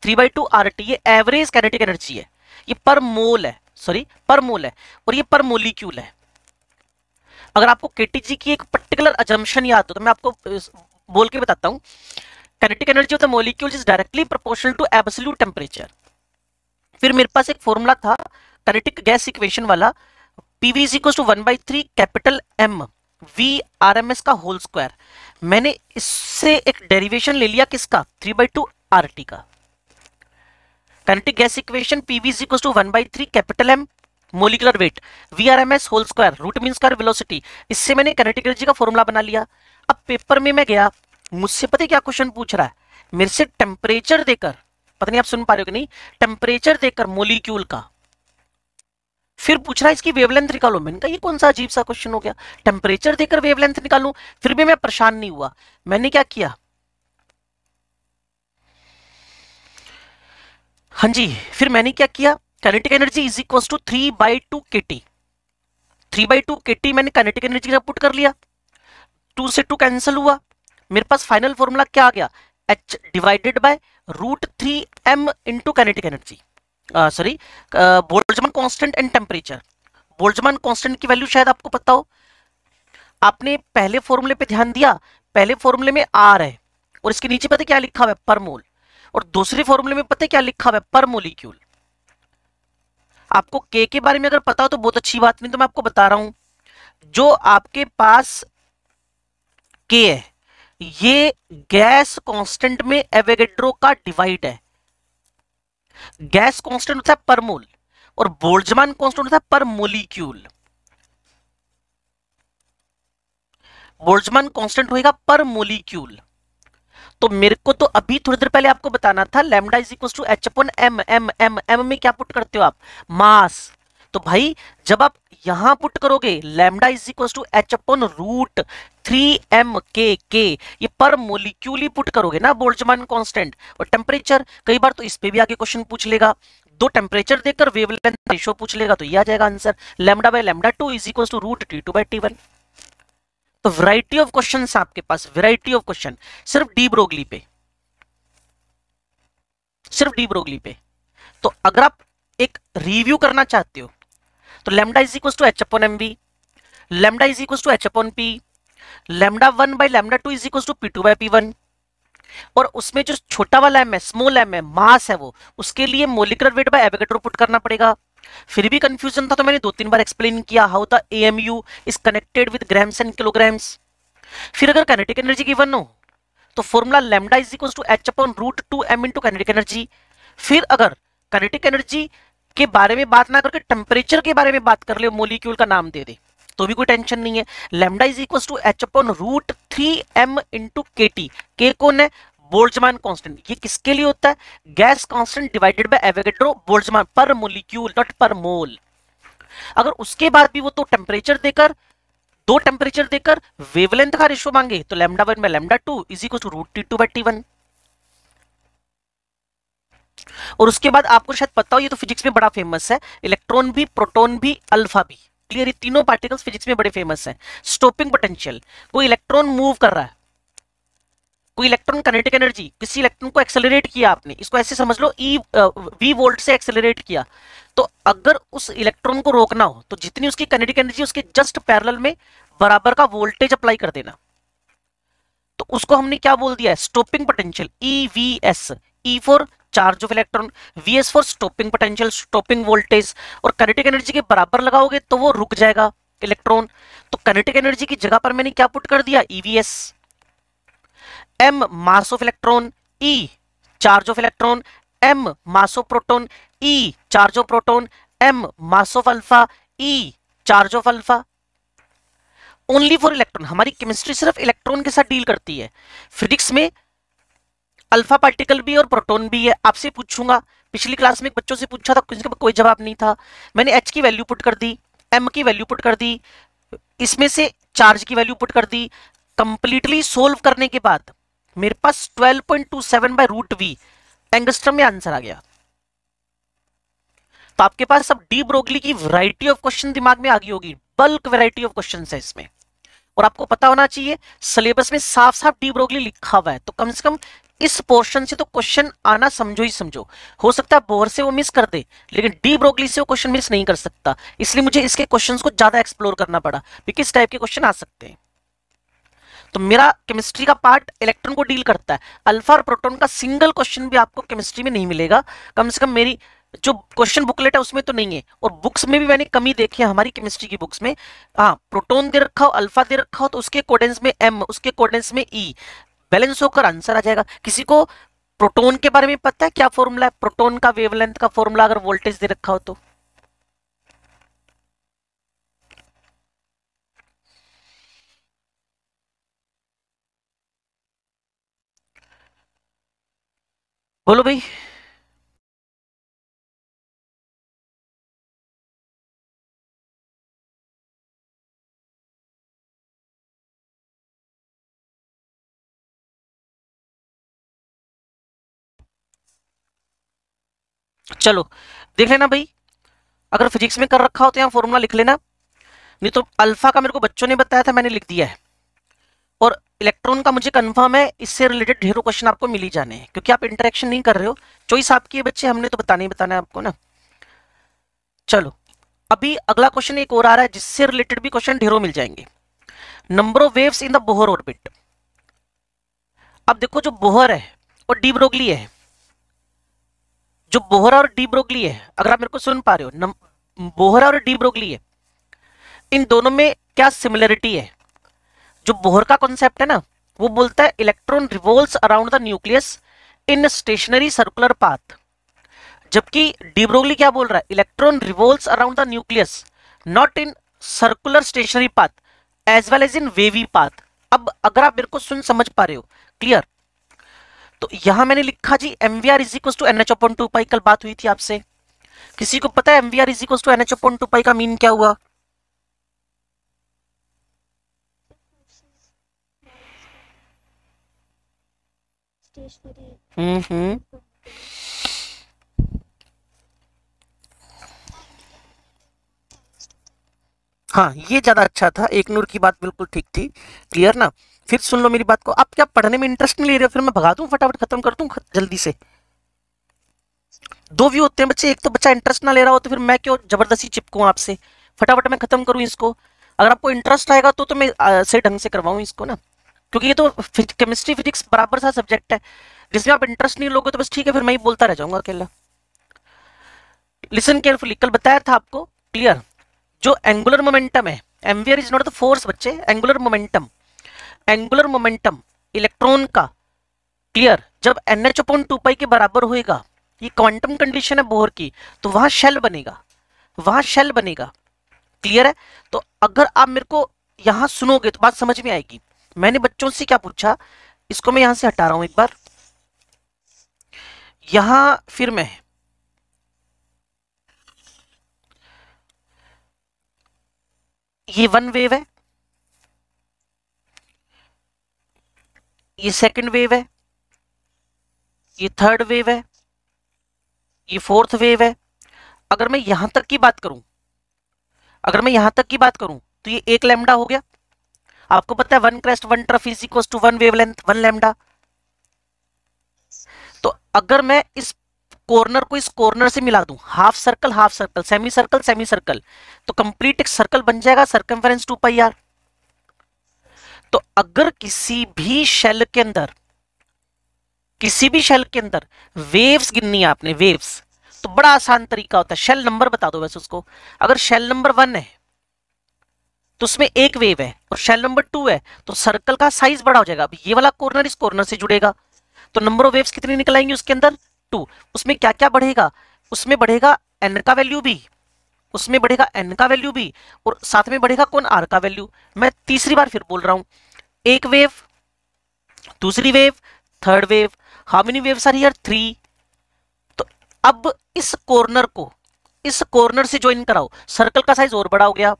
3/2 RT। ये एवरेज काइनेटिक एनर्जी है, ये पर मोल है, सॉरी पर मोल है, और ये पर मोलिक्यूल है। अगर आपको केटीजी की एक पर्टिकुलर अजम्पशन याद हो तो मैं आपको बोल के बताता हूं। Kinetic energy of the molecule is directly proportional to absolute temperature. फिर मेरे पास एक फॉर्मूला था काइनेटिक गैस इक्वेशन वाला, PV is equal to 1/3 capital M V RMS का होल स्क्वायर। मैंने इससे एक डेरिवेशन ले लिया किसका? 3/2 RT का। Kinetic gas equation PV is equal to 1/3 capital M molecular weight VRMS whole square, root mean square velocity. इससे मैंने काइनेटिक एनर्जी का फॉर्मूला बना लिया। अब पेपर में मैं गया, मुझसे पता है क्या क्वेश्चन पूछ रहा है? मेरे से टेम्परेचर देकर, पता नहीं आप सुन पा रहे हो कि नहीं, टेम्परेचर देकर मोलिक्यूल का, फिर पूछ रहा है इसकी वेवलेंथ निकालो। मैंने कहा ये कौन सा अजीब सा क्वेश्चन हो गया, टेम्परेचर देकर वेवलेंथ निकालूं? फिर भी मैं परेशान नहीं हुआ। मैंने क्या किया, हाँ जी, फिर मैंने क्या किया, kinetic energy is equal to 3/2 kT। 3/2 kT मैंने काइनेटिक एनर्जी का पुट कर लिया, 2 से 2 कैंसिल हुआ। मेरे पास फाइनल फॉर्मूला क्या आ गया? H divided by √3m into kinetic energy, sorry Boltzmann constant and temperature. Boltzmann constant की वैल्यू शायद आपको पता हो, आपने पहले फॉर्मूले पे ध्यान दिया, पहले फॉर्मूले में R है और इसके नीचे पता क्या लिखा हुआ है? पर मोल। और दूसरे फॉर्मूले में पता क्या लिखा हुआ है? पर मोलिक्यूल। आपको K के बारे में अगर पता हो तो बहुत अच्छी बात, नहीं तो मैं आपको बता रहा हूं, जो आपके पास K है ये गैस कांस्टेंट में एवोगैड्रो का डिवाइड है। गैस कांस्टेंट होता है पर मोल और बोल्ट्जमान कांस्टेंट होता है पर मोलिक्यूल। बोल्ट्जमान कांस्टेंट होएगा पर मोलिक्यूल। तो मेरे को तो अभी थोड़ी देर पहले आपको बताना था lambda is equal to H upon M। M में क्या पुट करते हो आप? मास। तो भाई जब आप यहां पुट करोगे lambda is equal to H upon √3m K, ये पर मोलिक्यूल ही पुट करोगे ना बोल्ट्जमान कांस्टेंट। और टेम्परेचर, कई बार तो इस पे भी आगे क्वेश्चन पूछ लेगा, दो टेम्परेचर देकर वेवलेंथ रेशियो पूछ लेगा, तो ये आ जाएगा answer, lambda by lambda 2 is equal to √T2/T1। तो वैरायटी ऑफ क्वेश्चंस आपके पास, वैरायटी ऑफ क्वेश्चन सिर्फ डी ब्रोगली पे, सिर्फ डी ब्रोगली पे। तो अगर आप एक रिव्यू करना चाहते हो तो lambda is equal to H upon m v, lambda is equal to H upon p, lambda 1 by lambda 2 is equal to p 2 by p 1। और उसमें जो छोटा वाला एम है, स्मॉल एम है, मास है, वो उसके लिए molecular weight by Avogadro put करना पड़ेगा। फिर भी कंफ्यूजन था तो मैंने 2-3 बार एक्सप्लेन किया how the AMU is connected with grams and kilograms. फिर अगर काइनेटिक एनर्जी गिवन हो तो formula lambda is equal to H upon root 2 m into kinetic energy. फिर अगर काइनेटिक एनर्जी के बारे में बात ना करके टेम्परेचर के बारे में बात कर ले, मोलिक्यूल का नाम दे दे, तो भी कोई टेंशन नहीं है। Lambda is equal to H upon root 3 m into k t. K कौन है? Boltzmann constant. ये किसके लिए होता है? Gas constant divided by Avogadro Boltzmann per molecule, not per mole. अगर उसके बाद भी वो तो टेम्परेचर देकर, दो टेम्परेचर देकर वेवलेंथ का रेशियो मांगे तो lambda 1 by lambda 2 is equal to root T2 by T1। और उसके बाद आपको शायद पता हो, ये तो फिजिक्स में बड़ा फेमस है, इलेक्ट्रॉन भी, प्रोटॉन भी, अल्फा भी। क्लियर? ये तीनों पार्टिकल्स फिजिक्स में बड़े फेमस हैं। स्टॉपिंग पोटेंशियल, कोई इलेक्ट्रॉन मूव कर रहा है, कोई इलेक्ट्रॉन काइनेटिक एनर्जी, किसी इलेक्ट्रॉन को एक्सेलरेट किया आपने, इसको ऐसे समझ लो ई वी वोल्ट से एक्सेलरेट किया, तो अगर उस इलेक्ट्रॉन को रोकना हो तो जितनी उसकी काइनेटिक एनर्जी उसके जस्ट पैरेलल में बराबर का वोल्टेज अप्लाई कर देना। तो उसको हमने क्या बोल दिया है? Stopping potential, EVS। E for charge of electron, VS for stopping potential, stopping voltage. और काइनेटिक एनर्जी के बराबर लगाओगे तो वो रुक जाएगा इलेक्ट्रॉन। तो काइनेटिक एनर्जी की जगह पर मैंने क्या पुट कर दिया? EVS। M mass of electron, E charge of electron, M mass of proton, E charge of proton, M mass of alpha, E charge of alpha. Only for electron. हमारी chemistry सिर्फ electron के साथ deal करती है। Physics में alpha particle भी और proton भी है। आपसे पूछूंगा, पिछली क्लास में बच्चों से पूछा था, कोई जवाब नहीं था। मैंने H की वैल्यू पुट कर दी, M की वैल्यू पुट कर दी, इसमें से चार्ज की वैल्यू पुट कर दी। कंप्लीटली सोल्व करने के बाद मेरे पास 12.27 बाय रूट वी एंगस्ट्रम में आंसर आ गया। तो आपके पास अब डी ब्रोगली की वैरायटी ऑफ क्वेश्चन दिमाग में आ गई होगी। बल्क वैरायटी ऑफ क्वेश्चन है इसमें, और आपको पता होना चाहिए सिलेबस में साफ साफ डी ब्रोगली लिखा हुआ है, तो कम से कम इस पोर्शन से तो क्वेश्चन आना समझो ही समझो। हो सकता है बोर से वो मिस कर दे, लेकिन डी ब्रोगली से वो क्वेश्चन मिस नहीं कर सकता। इसलिए मुझे इसके क्वेश्चंस को ज्यादा एक्सप्लोर करना पड़ा कि किस टाइप के क्वेश्चन आ सकते हैं। तो मेरा केमिस्ट्री का पार्ट इलेक्ट्रॉन को डील करता है। अल्फा और प्रोटॉन का सिंगल क्वेश्चन भी आपको केमिस्ट्री में नहीं मिलेगा, कम से कम मेरी जो क्वेश्चन बुकलेट है उसमें तो नहीं है। और बुक्स में भी मैंने कमी देखी है हमारी केमिस्ट्री की बुक्स में। हाँ, प्रोटॉन दे रखा हो, अल्फा दे रखा हो, तो उसके कोऑर्डिनेट्स में M, उसके कोऑर्डिनेट्स में E, बैलेंस होकर आंसर आ जाएगा। किसी को प्रोटॉन के बारे में पता है क्या फॉर्मूला है? प्रोटॉन का वेवलेंथ का फॉर्मूला अगर वोल्टेज दे रखा हो तो? बोलो भाई। चलो देख लेना भाई, अगर फिजिक्स में कर रखा हो तो यहाँ फॉर्मूला लिख लेना, नहीं तो अल्फा का मेरे को बच्चों ने बताया था, मैंने लिख दिया है। और इलेक्ट्रॉन का मुझे कंफर्म है, इससे रिलेटेड ढेरों क्वेश्चन आपको मिल ही जाने हैं, क्योंकि आप इंटरेक्शन नहीं कर रहे हो। चॉइस आपकी है बच्चे, हमने तो बताना ही बताना है आपको ना। चलो अभी अगला क्वेश्चन एक और आ रहा है, जिससे रिलेटेड भी क्वेश्चन ढेरों मिल जाएंगे। Number of waves in the Bohr orbit. अब देखो, जो बोहर है और डी ब्रोगली है, जो बोहर और डी ब्रोगली है, अगर आप मेरे को सुन पा रहे हो, बोहर और डी ब्रोगली है, इन दोनों में क्या सिमिलरिटी है? जो बोहर का कॉन्सेप्ट है ना, वो बोलता है electron revolves around the nucleus in stationary circular path, जबकि डी ब्रोगली क्या बोल रहा है? Electron revolves around the nucleus not in circular stationary path as well as in wavy path. अब अगर आप मेरे को सुन समझ पा रहे हो, क्लियर, तो यहां मैंने लिखा जी mvr is equal to NH upon 2 pi. कल बात हुई थी आपसे, किसी को पता है mvr is equal to NH upon 2 pi का मीन क्या हुआ? हाँ, ये ज्यादा अच्छा था, एक नूर की बात बिल्कुल ठीक थी। क्लियर ना? फिर सुन लो मेरी बात को। आप क्या पढ़ने में इंटरेस्ट नहीं ले रहे हो? फिर मैं भगा दूं, फटाफट खत्म कर दूं जल्दी से। दो व्यू होते हैं बच्चे, एक तो बच्चा इंटरेस्ट ना ले रहा हो तो फिर मैं क्यों जबरदस्ती चिपकूं आपसे, फटाफट मैं खत्म करूं इसको। अगर आपको इंटरेस्ट आएगा तो मैं सही ढंग से करवाऊं इसको ना, क्योंकि ये तो केमिस्ट्री फिजिक्स बराबर सा सब्जेक्ट है, जिसमें आप इंटरेस्ट नहीं लोगे तो बस ठीक है, फिर मैं ही बोलता रह जाऊंगा अकेला। लिसन केयरफुली, कल बताया था आपको, क्लियर, जो एंगुलर मोमेंटम है, MVR is not the force बच्चे, angular momentum, angular momentum electron का, क्लियर, जब NH/2π के बराबर होएगा, ये क्वांटम कंडीशन है बोहर की, तो वहां शेल बनेगा, वहां शेल बनेगा, क्लियर है। तो अगर आप मेरे को यहां सुनोगे तो बात समझ में आएगी। मैंने बच्चों से क्या पूछा, इसको मैं यहां से हटा रहा हूं एक बार, यहां फिर मैं ये वन वेव है, ये सेकंड वेव है, ये थर्ड वेव है, ये फोर्थ वेव है। अगर मैं यहां तक की बात करूं, अगर मैं यहां तक की बात करूं तो ये एक लैम्डा हो गया। आपको पता है one crest one trough is equal to one wavelength one lambda. तो अगर मैं इस कॉर्नर को इस कॉर्नर से मिला दूं, हाफ सर्कल सेमी सर्कल, तो कंप्लीट एक सर्कल बन जाएगा, सर्कमफेरेंस 2πr। तो अगर किसी भी शेल के अंदर, किसी भी शेल के अंदर वेव्स गिननी है आपने, वेव्स, तो बड़ा आसान तरीका होता है, शेल नंबर बता दो बस उसको। अगर शेल नंबर 1 है तो उसमें एक वेव है, और शेल नंबर 2 है तो सर्कल का साइज बड़ा हो जाएगा। अब ये वाला कॉर्नर इस कॉर्नर से जुड़ेगा, तो नंबर ऑफ वेव्स कितनी निकल आएंगी उसके अंदर, 2। उसमें क्या क्या बढ़ेगा, उसमें बढ़ेगा n का वैल्यू भी, उसमें बढ़ेगा n का वैल्यू भी, और साथ में बढ़ेगा कौन, r का वैल्यू। मैं तीसरी बार फिर बोल रहा हूं, एक वेव, दूसरी wave, third wave, how many waves are here, 3। तो अब इस कॉर्नर को इस कॉर्नर से ज्वाइन कराओ, सर्कल का साइज और बड़ा हो गया।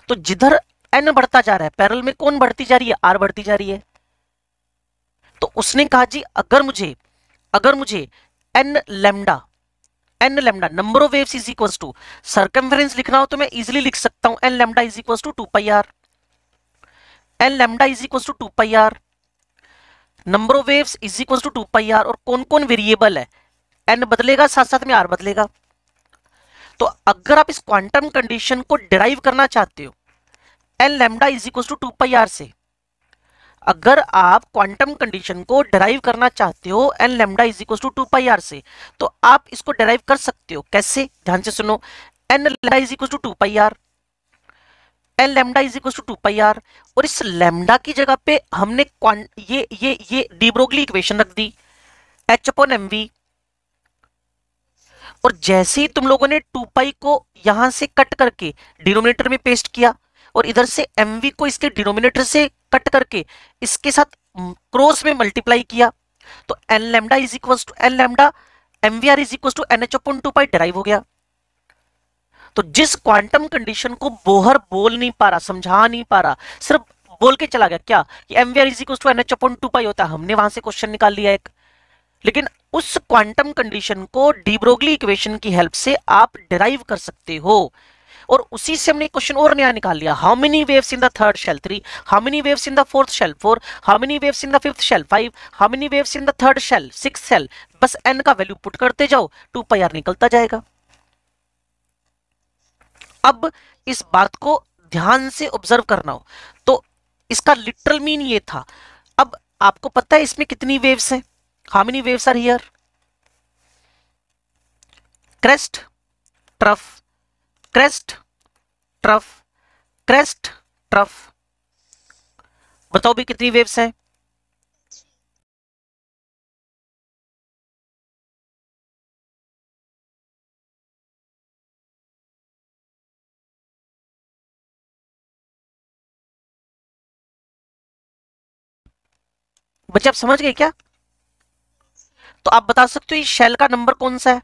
तो जिधर n बढ़ता जा रहा है, पैरेलल में कौन बढ़ती जा रही है, r बढ़ती जा रही है। तो उसने कहा जी अगर मुझे n lambda number of waves is equal to circumference लिखना हो तो मैं इजीली लिख सकता हूं n lambda is equal to 2πr, n lambda is equal to 2πr, number of waves is equal to 2πr। और कौन कौन वेरिएबल है, n बदलेगा साथ साथ में r बदलेगा। तो अगर आप इस क्वांटम कंडीशन को डिराइव करना चाहते हो n lambda is equal to 2πr से, अगर आप क्वांटम कंडीशन को डिराइव करना चाहते हो n lambda is equal to 2πr से, तो आप इसको डिराइव कर सकते हो कैसे, ध्यान से सुनो, n lambda is equal to 2πr, n lambda is equal to 2πr, और इस लैम्डा की जगह पे हमने ये डी ब्रोगली इक्वेशन रख दी, h/mv। और जैसे ही तुम लोगों ने 2π को यहां से कट करके डिनोमिनेटर में पेस्ट किया, और इधर से mv को इसके डिनोमिनेटर से कट करके इसके साथ क्रॉस में मल्टीप्लाई किया, तो n lambda is equal to n lambda mvr is equal to nh/2π derive हो गया। तो जिस क्वांटम कंडीशन को बोहर बोल नहीं पा रहा, समझा नहीं पा रहा, सिर्फ बोल के चला गया क्या कि mvr is equal to nh/2π होता है, हमने वहां से क्वेश्चन निकाल लिया एक, लेकिन उस क्वांटम कंडीशन को डी ब्रोगली इक्वेशन की हेल्प से आप डिराइव कर सकते हो। और उसी से हमने क्वेश्चन और नया निकाल लिया, how many waves in the third shell 3, how many waves in the fourth shell 4, how many waves in the fifth shell 5, how many waves in the third shell 6 shell. बस n का value put करते जाओ, 2πr निकलता जाएगा। अब इस बात को ध्यान से ऑब्जर्व करना हो तो इसका लिटरल मीन ये था। अब आपको पता है इसमें कितनी वेव्स हैं, how many waves are here, crest trough crest trough crest trough, बताओ भी कितनी वेव्स हैं। बच्चे आप समझ गए क्या, तो आप बता सकते हो इस शेल का नंबर कौन सा है,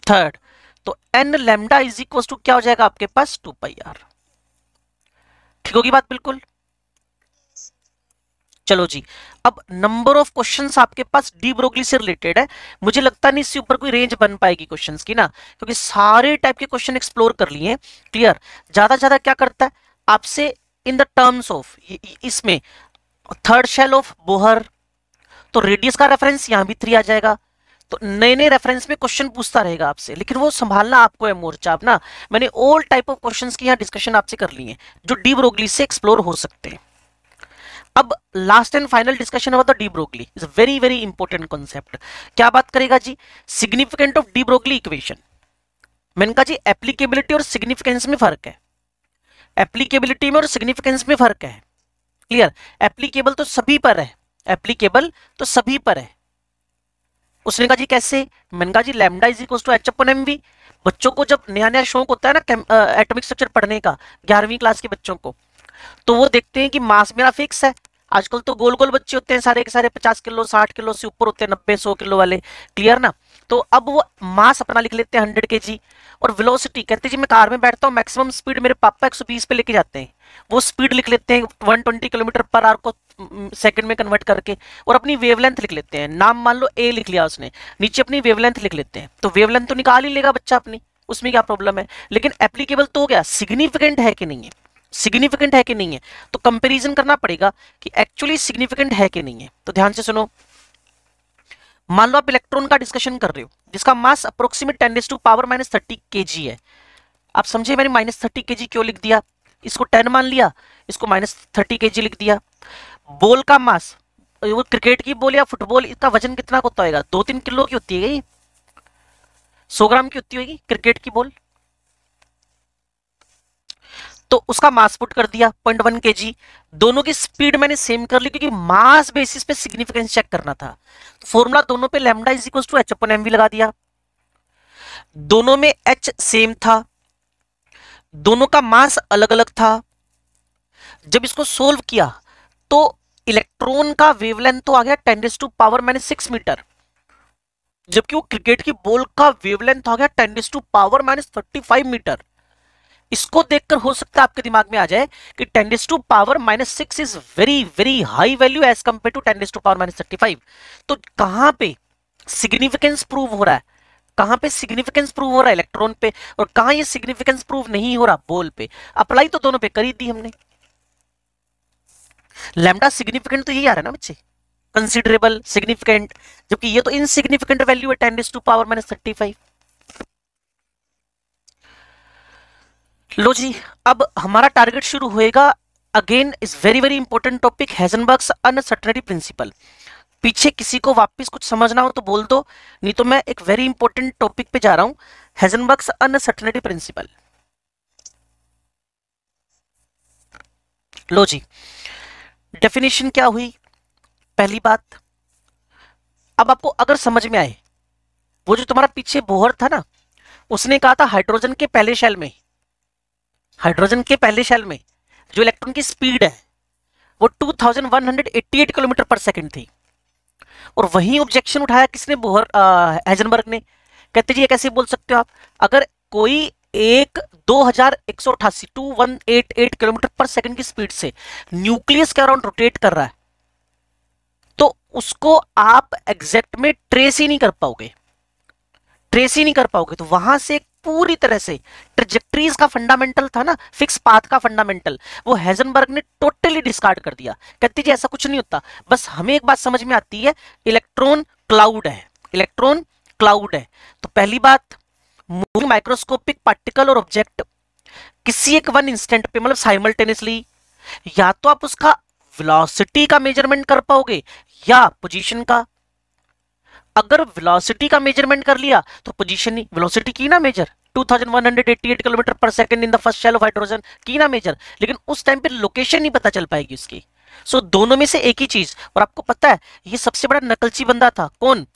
थर्ड। तो n lambda is equal to क्या हो जाएगा आपके पास, 2πr। ठीक होगी बात बिल्कुल। चलो जी, अब नंबर ऑफ क्वेश्चंस आपके पास डी ब्रोगली से रिलेटेड है, मुझे लगता नहीं इससे ऊपर कोई रेंज बन पाएगी क्वेश्चंस की ना, क्योंकि सारे टाइप के क्वेश्चन एक्सप्लोर कर लिए, क्लियर। ज्यादा क्या करता है आपसे इन द टर्म्स ऑफ, इसमें थर्ड शेल ऑफ बोहर, तो रेडियस का रेफरेंस यहां भी 3 आ जाएगा, तो नए नए रेफरेंस में क्वेश्चन पूछता रहेगा आपसे, लेकिन वो संभालना आपको है मोर्चा अपना। मैंने ऑल टाइप ऑफ क्वेश्चंस की यहाँ डिस्कशन आपसे कर ली है जो डी ब्रोगली से एक्सप्लोर हो सकते हैं। अब last and final discussion about the de Broglie is very very important concept. क्या बात करेगा जी? Significant of de Broglie equation. मैंने कहा जी एप्लीकेबिलिटी और सिग्निफिकेंस में फर्क है, एप्लीकेबिलिटी में और सिग्निफिकेंस में फर्क है। क्लियर? एप्लीकेबल तो सभी पर है, एप्लीकेबल तो सभी पर है। उसने कहा जी कैसे? मैंने कहा जी lambda is equal to H upon MV. बच्चों को जब नया नया शौक होता है ना एटॉमिक स्ट्रक्चर पढ़ने का, 11वीं क्लास के बच्चों को, तो वो देखते हैं कि मास मेरा फिक्स है। आजकल तो गोल गोल बच्चे होते हैं सारे के सारे 50 किलो 60 किलो से ऊपर होते हैं, 90-100 किलो वाले। क्लियर ना? तो अब वो मास अपना लिख लेते हैं 100 kg, और वेलोसिटी कहते हैं जी मैं कार में बैठता हूँ, मैक्सिमम स्पीड मेरे पापा 120 पे लेके जाते हैं, वो स्पीड लिख लेते हैं 120 किलोमीटर पर आवर को सेकंड में कन्वर्ट करके, और अपनी वेवलेंथ लिख लेते हैं। नाम मान लो ए लिख लिया उसने, नीचे अपनी वेवलेंथ लिख लेते हैं, तो वेवलेंथ तो निकाल ही लेगा बच्चा अपनी, उसमें क्या प्रॉब्लम है? लेकिन एप्लीकेबल तो हो गया, सिग्निफिकेंट है कि नहीं है, सिग्निफिकेंट है कि नहीं है, तो कंपैरिजन करना पड़ेगा कि एक्चुअली सिग्निफिकेंट है कि नहीं है। तो ध्यान से सुनो, मान लो आप इलेक्ट्रॉन का डिस्कशन कर रहे हो जिसका मास अप्रोक्सीमेट 10⁻⁻30 kg है। आप समझे मैंने -30 kg क्यों लिख दिया? इसको 10 मान लिया, इसको -30 kg लिख दिया। बॉल का मास, वो क्रिकेट की बॉल या फुटबॉल, इसका वजन कितना होता होगा? 2-3 किलो की होती है, 100 ग्राम की होती होगी क्रिकेट की बॉल। तो उसका मास पुट कर दिया 0.1 kg। दोनों की स्पीड मैंने सेम कर ली क्योंकि मास बेसिस पे सिग्निफिकेंस चेक करना था। फॉर्मूला दोनों पे lambda is equal to H upon m v लगा दिया। दोनों में एच सेम था, दोनों का मास अलग अलग था। जब इसको सोल्व किया तो इलेक्ट्रॉन का वेवलेंथ तो आ गया 10⁻⁻6 मीटर, जबकि वो क्रिकेट की बॉल का वेवलेंथ आ गया 10⁻⁻35 मीटर। इसको देखकर हो सकता है आपके दिमाग में आ जाए कि 10⁻⁻6 is very very high value as compare to 10⁻⁻35। तो कहां पे सिग्निफिकेंस प्रूव हो रहा है? कहां पे सिग्निफिकेंस प्रूव हो रहा है? इलेक्ट्रॉन पे। और कहां ये सिग्निफिकेंस प्रूव नहीं हो रहा? बॉल पे। अप्लाई तो दोनों पे कर ही दी हमने। लैम्डा सिग्निफिकेंट तो यही आ रहा है ना बच्चे, कंसिडरेबल, सिग्निफिकेंट, जबकि ये तो इनसिग्निफिकेंट वैल्यू है 10⁻⁻35। लो जी, अब हमारा टारगेट शुरू होएगा। Again is very very important topic, Heisenberg's uncertainty principle. पीछे किसी को वापस कुछ समझना हो तो बोल दो, नहीं तो मैं एक वेरी इंपॉर्टेंट टॉपिक पे जा रहा हूं, हेजनबर्ग्स अनसर्टेनिटी प्रिंसिपल। लो जी, डेफिनेशन क्या हुई? पहली बात, अब आपको अगर समझ में आए, वो जो तुम्हारा पीछे बोहर था ना, उसने कहा था हाइड्रोजन के पहले शेल में, हाइड्रोजन के पहले शेल में जो इलेक्ट्रॉन की स्पीड है वो 2188 किलोमीटर पर सेकंड थी। और वही ऑब्जेक्शन उठाया किसने? बोहर, हेजनबर्ग ने। कहते जी ये कैसे बोल सकते हो आप? अगर कोई एक 2188 किलोमीटर पर सेकंड की स्पीड से न्यूक्लियस के अराउंड रोटेट कर रहा है तो उसको आप एग्जैक्ट में ट्रेस ही नहीं कर पाओगे, ट्रेस ही नहीं कर पाओगे। तो वहां से पूरी तरह से ट्रेजेक्टरीज का फंडामेंटल था ना, फिक्स पाथ का फंडामेंटल, वो हेजनबर्ग ने टोटली डिस्कार्ड कर दिया। कहती जी ऐसा कुछ नहीं होता, बस हमें एक बात समझ में आती है, इलेक्ट्रॉन क्लाउड है, इलेक्ट्रॉन क्लाउड है। तो पहली बात, मूविंग माइक्रोस्कोपिक पार्टिकल और ऑब्जेक्ट किसी एक वन इंस्टेंट पे, मतलब साइमल्टेनियसली, या तो आप उसका वेलोसिटी का मेजरमेंट कर पाओगे या पोजीशन का। अगर वेलोसिटी का मेजरमेंट कर लिया तो पोजीशन नहीं, वेलोसिटी की ना मेजर 2188 किलोमीटर पर second in the first shell of hydrogen की ना मेजर, लेकिन उस टाइम पे लोकेशन नहीं पता चल पाएगी उसकी। सो दोनों में से एक ही चीज। और आपको पता है ये सबसे बड़ा नकलची बंदा था कौन?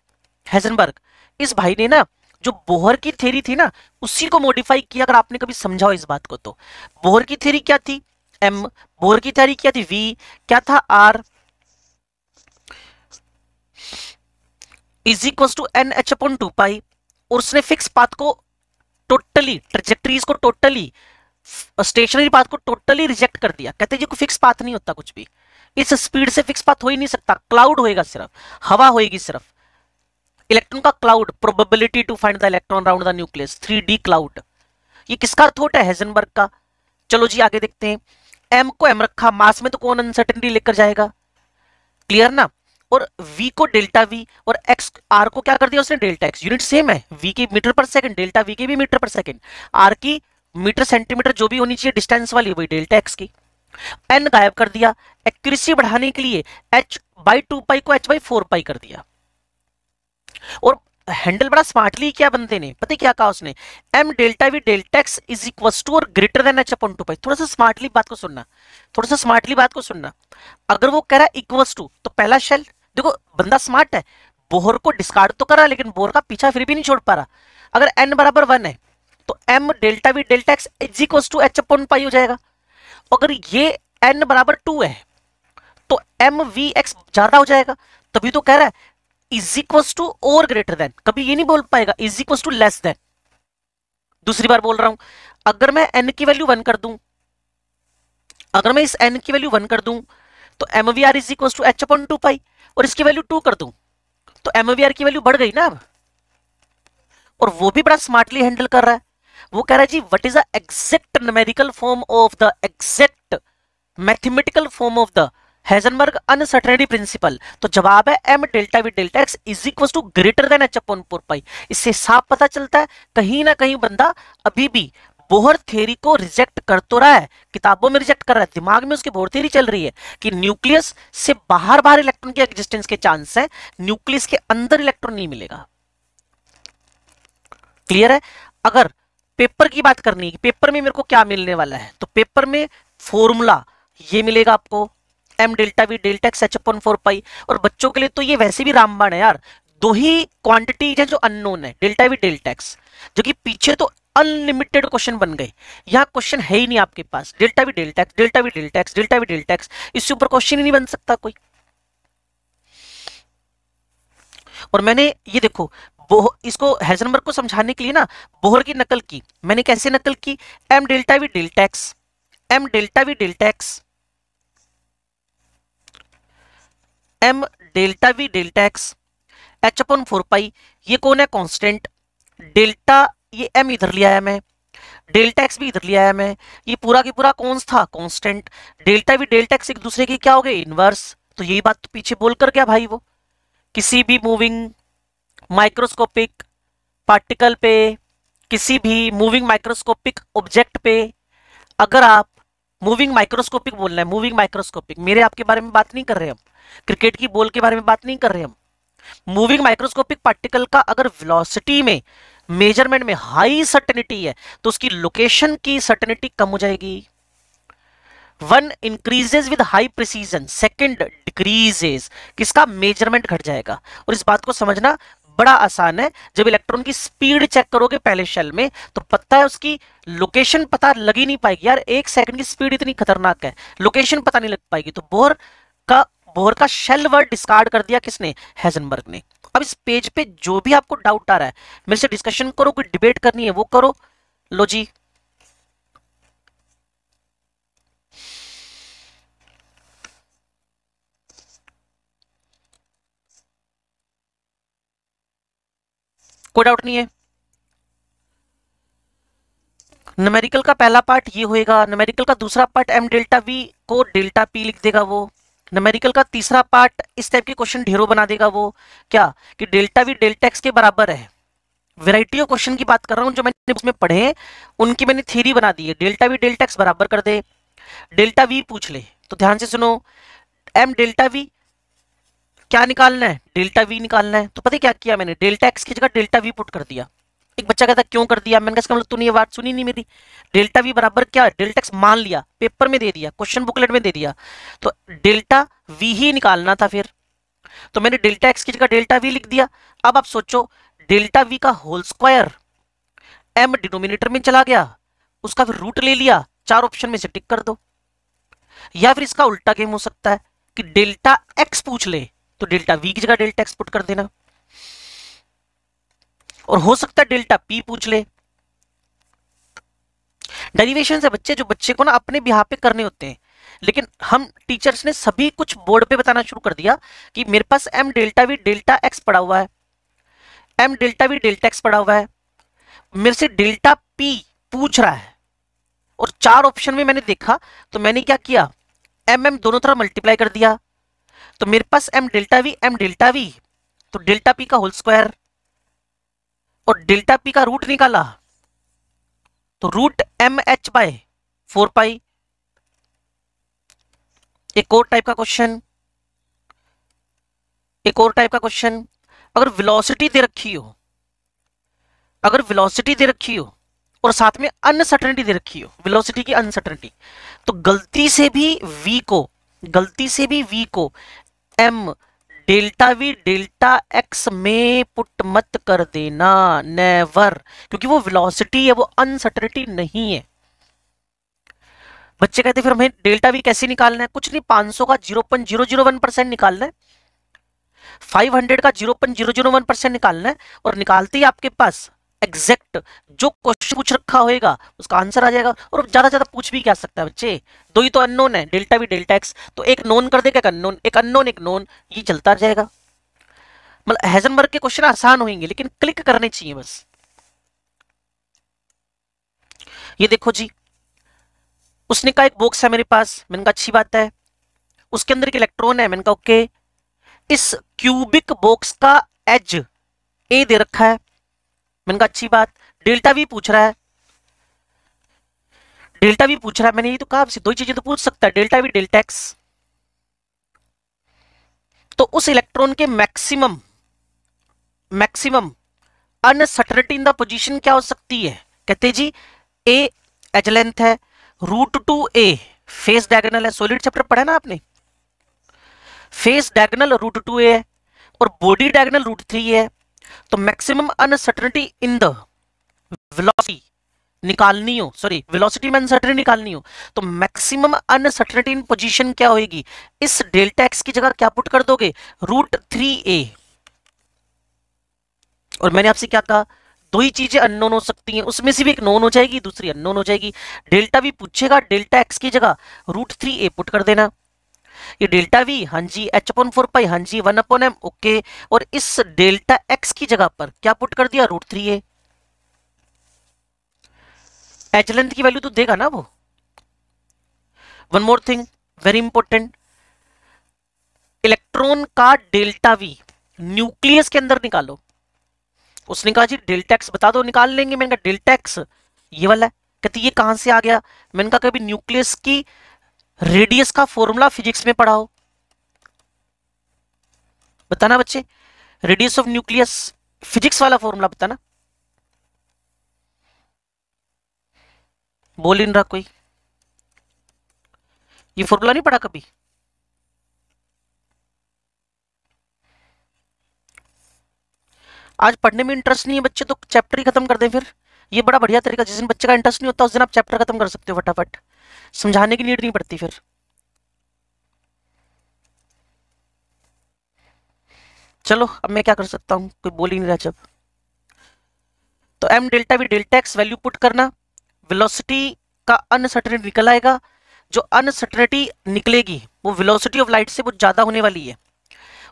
हेजनबर्ग। इस भाई ने ना जो बोहर की थ्योरी थी ना उसी को मॉडिफाई किया। अगर आपने कभी समझा हो इस बात को तो, बोहर की थ्योरी क्या थी? एम। बोहर की थ्योरी क्या थी? वी। क्या था? R is equal to n h upon 2 pi. और उसने फिक्स पाथ को टोटली, ट्रेजेक्टरीज को टोटली, स्टेशनरी पाथ को टोटली रिजेक्ट कर दिया। कहते जी कोई फिक्स पाथ नहीं होता कुछ भी, इस स्पीड से फिक्स पाथ हो ही नहीं सकता, क्लाउड होएगा, सिर्फ हवा होएगी, सिर्फ इलेक्ट्रॉन का cloud, probability to find the electron around the nucleus, 3D cloud. ये किसका थॉट है? हेजनबर्ग का। चलो जी आगे देखते हैं। एम को एम रखा, मास में तो कौन अनसर्टेनिटी लेकर जाएगा? क्लियर ना? और v को डेल्टा v और x r को क्या कर दिया उसने डेल्टा x। यूनिट सेम है, v की मीटर पर सेकंड, डेल्टा v की भी मीटर पर सेकंड, r की मीटर सेंटीमीटर जो भी होनी चाहिए डिस्टेंस वाली वही डेल्टा x की। n गायब कर दिया, एक्यूरेसी बढ़ाने के लिए h बाई 2 पाई को h बाई 4 पाई कर दिया। और हैंडल बड़ा स्मार्टली क्या बंदे ने, पता क्या कहा उसने, m delta v delta x is equal to और greater than h upon 2 pi. थोड़ा सा स्मार्टली बात को सुनना, थोड़ा सा स्मार्टली बात को सुनना। अगर वो कह रहा है इक्वल्स टू, तो पहला शेल देखो, बंदा स्मार्ट है, बोहर को डिस्कार्ड तो करा लेकिन बोहर का पीछा फिर भी नहीं छोड़ पा रहा। अगर n बराबर 1 है तो m delta v delta x is equal to h upon pi हो जाएगा। अगर ये n बराबर 2 है तो m v x ज्यादा हो जाएगा, तभी तो कह रहा है इज इक्वल टू और ग्रेटर देन, कभी ये नहीं बोल पाएगा is equal to less than. दूसरी बार बोल रहा हूं, अगर मैं n की वैल्यू 1 कर दूं, अगर मैं इस n की वैल्यू 1 कर दूं तो mvr is equal to h upon 2 pi, और इसकी वैल्यू 2 कर दूं तो mvr की वैल्यू बढ़ गई ना अब। और वो भी बड़ा स्मार्टली हैंडल कर रहा है, वो कह रहा है जी what is the exact numerical form of the exact mathematical form of the Heisenberg uncertainty principle. तो जवाब है m delta v delta x is equal to greater than h upon 4 pi. इससे साफ पता चलता है कहीं ना कहीं बंदा अभी भी बोहर थ्योरी को रिजेक्ट कर तो रहा है, किताबों में रिजेक्ट कर रहा है, दिमाग में उसकी बोहर थ्योरी चल रही है कि न्यूक्लियस से बाहर बाहर इलेक्ट्रॉन के एग्जिस्टेंस के चांस है, न्यूक्लियस के अंदर इलेक्ट्रॉन नहीं मिलेगा। क्लियर है। अगर पेपर की बात करनी है, पेपर में मेरे को क्या मिलने वाला है, तो पेपर में फॉर्मूला ये मिलेगा आपको m delta v delta x h upon 4 पाई। और बच्चों के लिए तो ये वैसे भी रामबाण है यार, दो ही क्वांटिटीज है जो अननोन है, डेल्टा v डेल्टा x, जो कि पीछे तो अनलिमिटेड क्वेश्चन बन गए, यहाँ क्वेश्चन है ही नहीं आपके पास। Delta v delta x, delta v delta x, delta v delta x, इससे ऊपर क्वेश्चन ही नहीं बन सकता कोई। और मैंने ये देखो इसको हेजनबर्ग को समझाने के लिए ना बोहर की नकल की। मैंने कैसे नकल की, m delta v delta x, m delta v delta x, m delta v delta x, h upon 4 पाई, ये कौन है कांस्टेंट, डेल्टा ये m इधर लिया है मैं, डेल्टा x भी इधर लिया है मैं, ये पूरा की पूरा कौन था constant, delta v delta x एक दूसरे के क्या हो गए इनवर्स। तो यही बात तो पीछे बोल कर गया भाई, वो किसी भी मूविंग माइक्रोस्कोपिक पार्टिकल पे, किसी भी मूविंग माइक्रोस्कोपिक ऑब्जेक्ट पे, अगर आप मूविंग माइक्रोस्कोपिक बोलना है, मूविंग माइक्रोस्कोपिक, मेरे आपके बारे में बात नहीं कर रहे हम, क्रिकेट की बॉल के बारे में बात नहीं कर रहे हम, मूविंग माइक्रोस्कोपिक पार्टिकल का अगर वेलोसिटी में मेजरमेंट में हाई सर्टेनिटी है तो उसकी लोकेशन की सर्टेनिटी कम हो जाएगी। One increases with high precision, second decreases, किसका मेजरमेंट घट जाएगा। और इस बात को समझना बड़ा आसान है, जब इलेक्ट्रॉन की स्पीड चेक करोगे पहले शेल में तो पता है उसकी लोकेशन पता लग ही नहीं पाएगी यार, 1 सेकंड की स्पीड इतनी खतरनाक है, लोकेशन पता नहीं लग पाएगी। तो बोहर का शेल वर्ड डिस्कार्ड कर दिया किसने, हेजनबर्ग ने। अब इस पेज पे जो भी आपको डाउट आ रहा है मेरे से डिस्कशन करो, कोई डिबेट करनी है वो करो। लो जी, कोई डाउट नहीं है। न्यूमेरिकल का पहला पार्ट ये होएगा, न्यूमेरिकल का दूसरा पार्ट m डेल्टा v को डेल्टा p लिख देगा वो। न्यूमेरिकल का तीसरा पार्ट इस टाइप के क्वेश्चन ढेरों बना देगा वो, क्या कि डेल्टा v डेल्टा x के बराबर है। वैरायटी ऑफ क्वेश्चन की बात कर रहा हूं, जो मैंने उसमें पढ़े हैं उनकी मैंने थ्योरी बना दी है। डेल्टा v डेल्टा x बराबर कर दे, डेल्टा v पूछ ले तो ध्यान से सुनो, m डेल्टा v क्या निकालना है, डेल्टा v निकालना है। तो पता क्या किया मैंने, डेल्टा x की जगह डेल्टा v पुट कर दिया। एक बच्चा कहता क्यों कर दिया, मैंने कहा तूने ये बात सुनी नहीं मेरी। डेल्टा v बराबर क्या, डेल्टा x मान लिया, पेपर में दे दिया, क्वेश्चन बुकलेट में दे दिया, तो डेल्टा v ही निकालना था फिर। तो मैंने डेल्टा x की जगह डेल्टा v लिख दिया। अब आप सोचो डेल्टा v का होल स्क्वायर, m डिनोमिनेटर में चला गया, उसका फिर रूट ले लिया, 4 ऑप्शन में से टिक कर दो। या फिर इसका उल्टा गेम हो सकता है कि डेल्टा x पूछ ले तो डेल्टा v की जगह डेल्टा x पुट कर देना, और हो सकता है डेल्टा p पूछ ले। डेरिवेशन से बच्चे, जो बच्चे को ना अपने बिहाफ पे करने होते हैं, लेकिन हम टीचर्स ने सभी कुछ बोर्ड पे बताना शुरू कर दिया कि मेरे पास m delta v delta x पड़ा हुआ है, m delta v delta x पड़ा हुआ है, मेरे से डेल्टा p पूछ रहा है, और 4 ऑप्शन में मैंने देखा तो मैंने क्या किया, m दोनों तरफ मल्टीप्लाई कर दिया, तो मेरे पास एम डेल्टा वी, तो डेल्टा पी का होल स्क्वायर और डेल्टा पी का रूट निकाला तो रूट एम एच बाय 4 पाई। एक और टाइप का क्वेश्चन, अगर वेलोसिटी दे रखी हो, और साथ में अनसर्टेनिटी दे रखी हो, वेलोसिटी की अनसर्टेनिटी, तो गलती से भी वी को m delta v delta x में पुट मत कर देना, नेवर, क्योंकि वो वेलोसिटी है, वो अनसर्टेनिटी नहीं है। बच्चे कहते फिर हमें डेल्टा वी कैसे निकालना है? कुछ नहीं, 500 का 0.001% निकालना है, 500 का 0.001% निकालना है, और निकालते ही आपके पास एग्जैक्ट जो क्वेश्चन पूछ रखा होगा उसका आंसर आ जाएगा। और ज्यादा पूछ भी क्या सकता है बच्चे, दो ही तो अननोन है, डेल्टा वी डेल्टा एक्स, तो एक नोन कर देगा, एक अननोन, ये चलता जाएगा। मतलब हेजनबर्ग के क्वेश्चन आसान होंगे लेकिन क्लिक करने चाहिए बस। ये देखो जी, उसने कहा एक बॉक्स है मेरे पास, मैंने कहा अच्छी बात है, उसके अंदर एक इलेक्ट्रॉन है, मैंने कहा ओके, इस क्यूबिक बॉक्स का एज ए दे रखा है, मैंने कहा अच्छी बात, डेल्टा वी पूछ रहा है, मैंने ये तो कहा दो ही चीजें तो पूछ सकता है, डेल्टा वी डेल्टा एक्स। तो उस इलेक्ट्रॉन के maximum uncertainty in the position क्या हो सकती है? कहते जी ए एज लेंथ है, रूट टू ए फेस डायगोनल है, सॉलिड चैप्टर पढ़ा ना आपने, फेस डायगोनल रूट टू ए है और बॉडी डायगोनल रूट 3 है, तो maximum uncertainty in the velocity निकालनी हो, सॉरी वेलोसिटी में अनसर्टेनिटी निकालनी हो, तो मैक्सिमम अनसर्टेनिटी इन पोजीशन क्या होगी? इस डेल्टा एक्स की जगह क्या पुट कर दोगे? Root 3a। और मैंने आपसे क्या कहा, दो ही चीजें अननोन हो सकती हैं, उसमें से भी एक नोन हो जाएगी, दूसरी अननोन हो जाएगी। डेल्टा वी पूछेगा, डेल्टा एक्स की जगह रूट 3a पुट कर देना। ये डेल्टा वी, हाँ जी, h/4 पाई, हाँ जी, 1/m, ओके, और इस डेल्टा एक्स की जगह पर क्या पुट कर दिया? Root 3a। एच लेंथ की वैल्यू तो देगा ना वो। One more thing very important, electron का डेल्टा वी न्यूक्लियस के अंदर निकालो। उसने कहा जी डेल्टा एक्स बता दो, निकाल लेंगे। मैंने कहा डेल्टा एक्स ये वाला है, कहती ये कहां से आ गया? मैंने कहा कभी न्यूक्लियस की रेडियस का फॉर्मूला फिजिक्स में पढ़ा हो, बताना बच्चे, रेडियस ऑफ न्यूक्लियस फिजिक्स वाला फॉर्मूला बताना। बोल ही नहीं रहा कोई, ये फॉर्मूला नहीं पढ़ा कभी? आज पढ़ने में इंटरेस्ट नहीं है बच्चे तो चैप्टर ही खत्म कर दें फिर, ये बड़ा बढ़िया तरीका, जिस दिन बच्चे का इंटरेस्ट नहीं होता उस दिन आप चैप्टर खत्म कर सकते हो फटाफट, समझाने की नीड नहीं पड़ती फिर। चलो अब मैं क्या कर सकता हूं, कोई बोल ही नहीं रहा जब, तो m delta v delta x value put करना, वेलोसिटी का अनसर्टेनिटी निकल आएगा, जो अनसर्टेनिटी निकलेगी वो वेलोसिटी ऑफ लाइट से बहुत ज्यादा होने वाली है,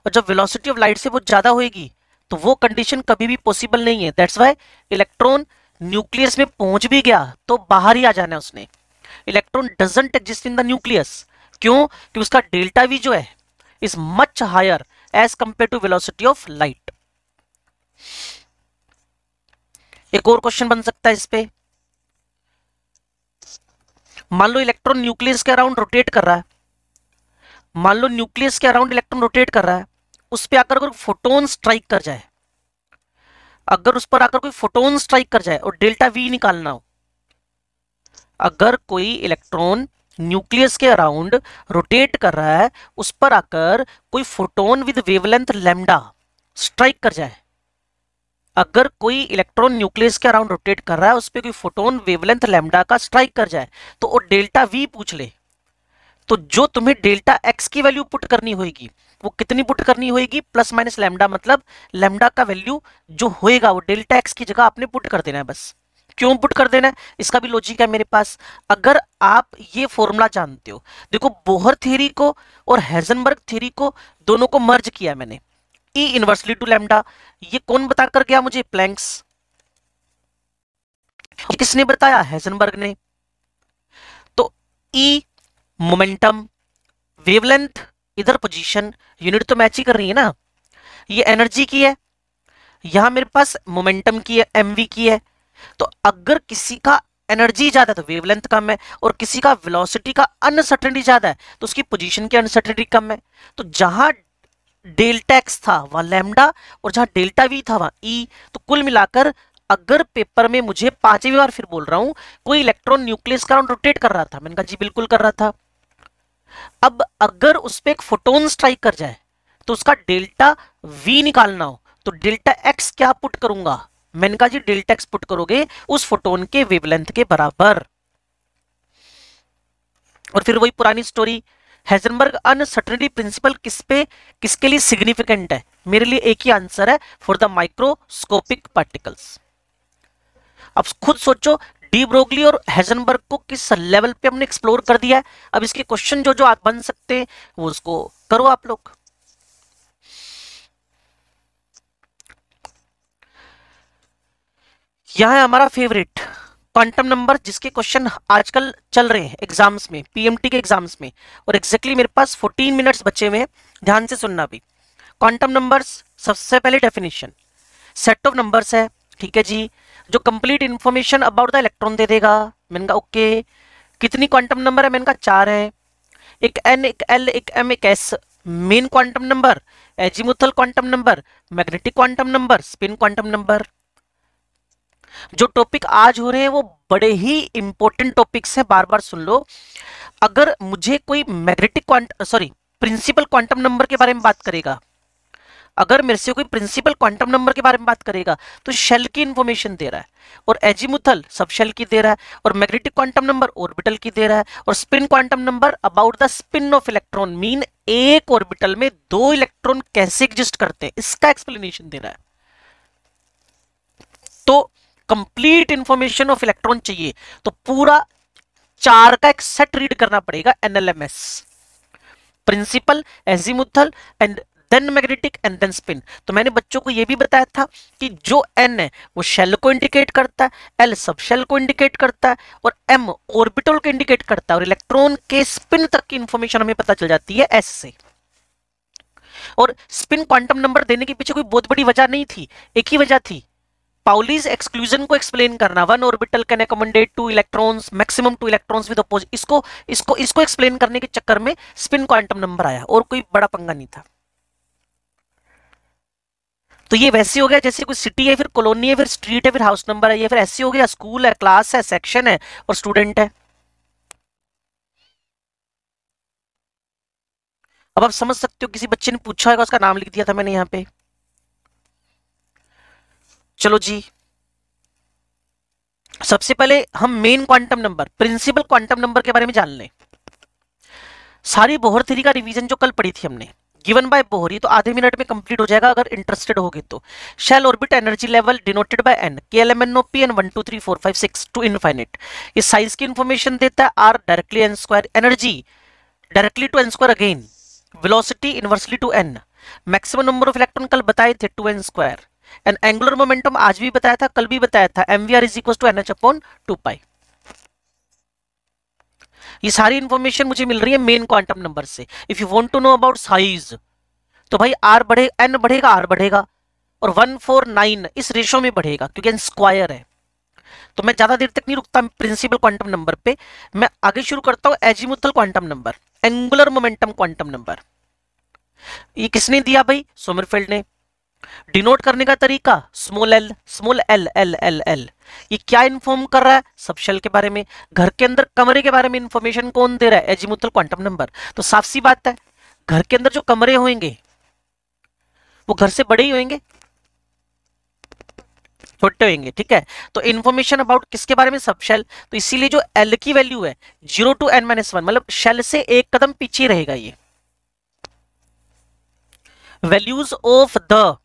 और जब वेलोसिटी ऑफ लाइट से बहुत ज्यादा होएगी तो वो कंडीशन कभी भी पॉसिबल नहीं है। दैट्स व्हाई इलेक्ट्रॉन न्यूक्लियस में पहुंच भी गया तो बाहर ही आ जाना है उसने। Electron doesn't exist in the nucleus, क्यों? कि उसका डेल्टा वी जो है is much higher as compare to velocity of light. एक और क्वेश्चन बन सकता है इस पे, मान लो इलेक्ट्रॉन न्यूक्लियस के अराउंड रोटेट कर रहा है, मान लो न्यूक्लियस के अराउंड इलेक्ट्रॉन रोटेट कर रहा है, उस पर आकर कोई फोटोन स्ट्राइक कर जाए, अगर उस पर आकर कोई फोटोन स्ट्राइक कर जाए और डेल्टा वी निकालना हो, अगर कोई इलेक्ट्रॉन न्यूक्लियस के अराउंड रोटेट कर रहा है, उस पर आकर कोई photon with wavelength lambda strike कर जाए, अगर कोई इलेक्ट्रॉन न्यूक्लियस के अराउंड रोटेट कर रहा है, उस पर कोई फोटोन वेवलेंथ लैम्डा का स्ट्राइक कर जाए, तो वो डेल्टा वी पूछ ले, तो जो तुम्हें डेल्टा एक्स की वैल्यू पुट करनी होगी वो कितनी पुट करनी होगी? प्लस माइनस लैम्डा, मतलब लैम्डा का वैल्यू जो होएगा वो डेल्टा एक्स की जगह आपने पुट कर देना है बस। क्यों पुट कर देना है? इसका भी लॉजिक है मेरे पास। अगर आप ये फॉर्मूला जानते हो, देखो बोहर थ्योरी को और हेजनबर्ग थ्योरी को दोनों को मर्ज किया मैंने, ई इनवर्सली टू लैम्डा। ये कौन बता कर गया मुझे? प्लैंक्स। किसने बताया? हेजनबर्ग ने। तो ई मोमेंटम, वेवलेंथ इधर पोजीशन, यूनिट तो मैच ही कर रही है ना। ये एनर्जी की है, यहां मेरे पास मोमेंटम की है, एमवी की है। तो अगर किसी का एनर्जी ज्यादा है तो वेवलेंथ कम है, और किसी का वेलोसिटी का अनसर्टेनिटी ज्यादा है तो उसकी पोजीशन की अनसर्टेनिटी कम है। तो जहां डेल्टा एक्स था वहां लैम्डा, और जहां डेल्टा वी था वहां ई। तो कुल मिलाकर अगर पेपर में मुझे 5वीं बार फिर बोल रहा हूं, कोई इलेक्ट्रॉन न्यूक्लियस का रोटेट कर रहा था, मैंने कहा जी बिल्कुल कर रहा था। अब अगर उस पर एक फोटोन स्ट्राइक कर जाए तो उसका डेल्टा वी निकालना हो तो डेल्टा एक्स क्या पुट करूंगा, मैंने कहा जी डेल्टा एक्स पुट करोगे उस फोटोन के वेवलेंथ के बराबर। और फिर वही पुरानी स्टोरी, हेजनबर्ग अनसर्टेनिटी प्रिंसिपल किसके लिए सिग्निफिकेंट है? मेरे लिए एक ही आंसर है, फॉर द माइक्रोस्कोपिक पार्टिकल्स। अब खुद सोचो, डी ब्रोगली और हेजनबर्ग को किस लेवल पे हमने एक्सप्लोर कर दिया है। अब इसके क्वेश्चन जो जो आप बन सकते हैं वो उसको करो आप लोग। यह है हमारा फेवरेट क्वांटम नंबर, जिसके क्वेश्चन आजकल चल रहे हैं एग्जाम्स में, पीएमटी के एग्जाम्स में। और एग्जैक्टली मेरे पास 14 मिनट्स बचे हुए हैं, ध्यान से सुनना भी। क्वांटम नंबर्स, सबसे पहले डेफिनेशन, सेट ऑफ नंबर्स है, ठीक है जी, जो complete information about the electron दे देगा। मैंने कहा ओके। कितनी क्वांटम नंबर है? मैंने कहा 4 है, एक एन, एक एल, एक एम, एक S. Main quantum number, azimuthal quantum number, magnetic quantum number, spin quantum number. जो टॉपिक आज हो रहे हैं वो बड़े ही इंपॉर्टेंट टॉपिक्स हैं, बार बार सुन लो। अगर मुझे कोई मैग्नेटिक प्रिंसिपल क्वांटम नंबर के बारे में बात करेगा, अगर मेरे से कोई प्रिंसिपल क्वांटम नंबर के बारे में बात करेगा तो शेल की इंफॉर्मेशन दे रहा है, और एजीमुथल सब शेल की दे रहा है, और मैग्नेटिक क्वांटम नंबर ऑर्बिटल की दे रहा है, और spin quantum number about the spin off electron, mean एक ऑर्बिटल में 2 इलेक्ट्रॉन कैसे एग्जिस्ट करते हैं इसका एक्सप्लेनेशन दे रहा है। तो कंप्लीट इंफॉर्मेशन ऑफ इलेक्ट्रॉन चाहिए तो पूरा 4 का एक सेट रीड करना पड़ेगा, NLMS, principal, azimuthal and then magnetic and then spin. तो मैंने बच्चों को यह भी बताया था कि जो एन है वो शेल को इंडिकेट करता है, एल सब शेल को इंडिकेट करता है, और एम ऑर्बिटल को इंडिकेट करता है, और इलेक्ट्रॉन के स्पिन तक की इंफॉर्मेशन हमें पता चल जाती है एस से। और स्पिन क्वांटम नंबर देने के पीछे कोई बहुत बड़ी वजह नहीं थी, एक ही वजह थी, पाउलीज एक्सक्लूजन को एक्सप्लेन करना। 1 orbital can accommodate 2 electrons, maximum 2 electrons with opposite, इसको एक्सप्लेन करने के चक्कर में स्पिन क्वांटम नंबर आया, और कोई बड़ा पंगा नहीं था। तो ये वैसे हो गया जैसे कोई सिटी है, फिर कॉलोनी है, फिर स्ट्रीट है, फिर हाउस नंबर है, ये फिर ऐसे हो गया स्कूल है, क्लास है, सेक्शन है और स्टूडेंट है। अब आप समझ सकते हो, किसी बच्चे ने पूछा होगा, उसका नाम लिख दिया था मैंने यहाँ पे। चलो जी, सबसे पहले हम main quantum number, principal quantum number के बारे में जान लें। सारी बोहर थ्योरी का रिवीजन जो कल पढ़ी थी हमने, गिवन बाय बोहर, तो आधे मिनट में कंप्लीट हो जाएगा अगर इंटरेस्टेड होगे तो। Shell orbit energy level denoted by n, KLMNOP n 1 2 3 4 5 6 to infinite. ये साइज की इंफॉर्मेशन देता है, r directly n square, energy directly to n square again, velocity inversely to n, maximum number of electron कल बताए थे 2n square, and angular momentum आज भी बताया था, कल भी बताया था, mvr is equal to NH/2π। ये सारी इंफॉर्मेशन मुझे मिल रही है मेन क्वांटम नंबर से। If you want to know about size तो भाई आर बढ़े, एन बढ़ेगा, आर बढ़ेगा, और 149 इस रेशो में बढ़ेगा क्योंकि एन स्क्वायर है। तो मैं ज्यादा देर तक नहीं रुकता प्रिंसिपल क्वांटम नंबर पे, मैं आगे शुरू करता हूं azimuthal quantum number, angular momentum quantum number. ये किसने दिया भाई? सोमरफेल्ड ने। डिनोट करने का तरीका small L, small L L L L. ये क्या इन्फॉर्म कर रहा है? सब शेल के बारे में। घर के अंदर कमरे के बारे में इंफॉर्मेशन कौन दे रहा है? Azimuthal quantum number. तो साफ सी बात है, घर के अंदर जो कमरे होंगे वो घर से बड़े ही होंगे, छोटे होंगे, ठीक है। तो इंफॉर्मेशन अबाउट किसके बारे में? सब शेल। तो इसीलिए जो एल की वैल्यू है 0 to n-1, मतलब शेल से एक कदम पीछे रहेगा ये। Values of the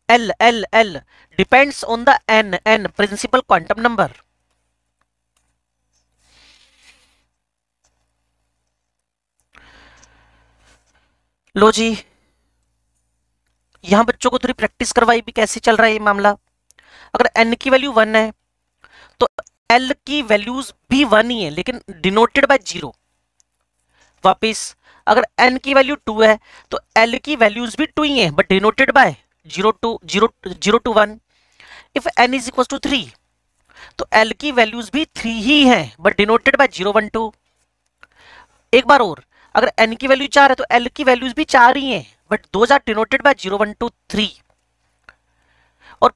L L L depends on the N principal quantum number। लो जी, यहां बच्चों को थोड़ी प्रैक्टिस करवाई भी कैसे चल रहा है ये मामला। अगर N की वैल्यू 1 है तो L की वैल्यूज भी 1 ही है, लेकिन डिनोटेड बाय 0। वापिस अगर n की वैल्यू 2 है तो l की वैल्यूज भी 2 ही है but denoted by 0 to 1। If n is equal to 3 तो l की वैल्यूज भी 3 ही है बट डिनोटेड बाय 0 1 2। एक बार और, अगर n की वैल्यू 4 है तो l की वैल्यूज भी 4 ही है but those are denoted by 0 1 2 3। और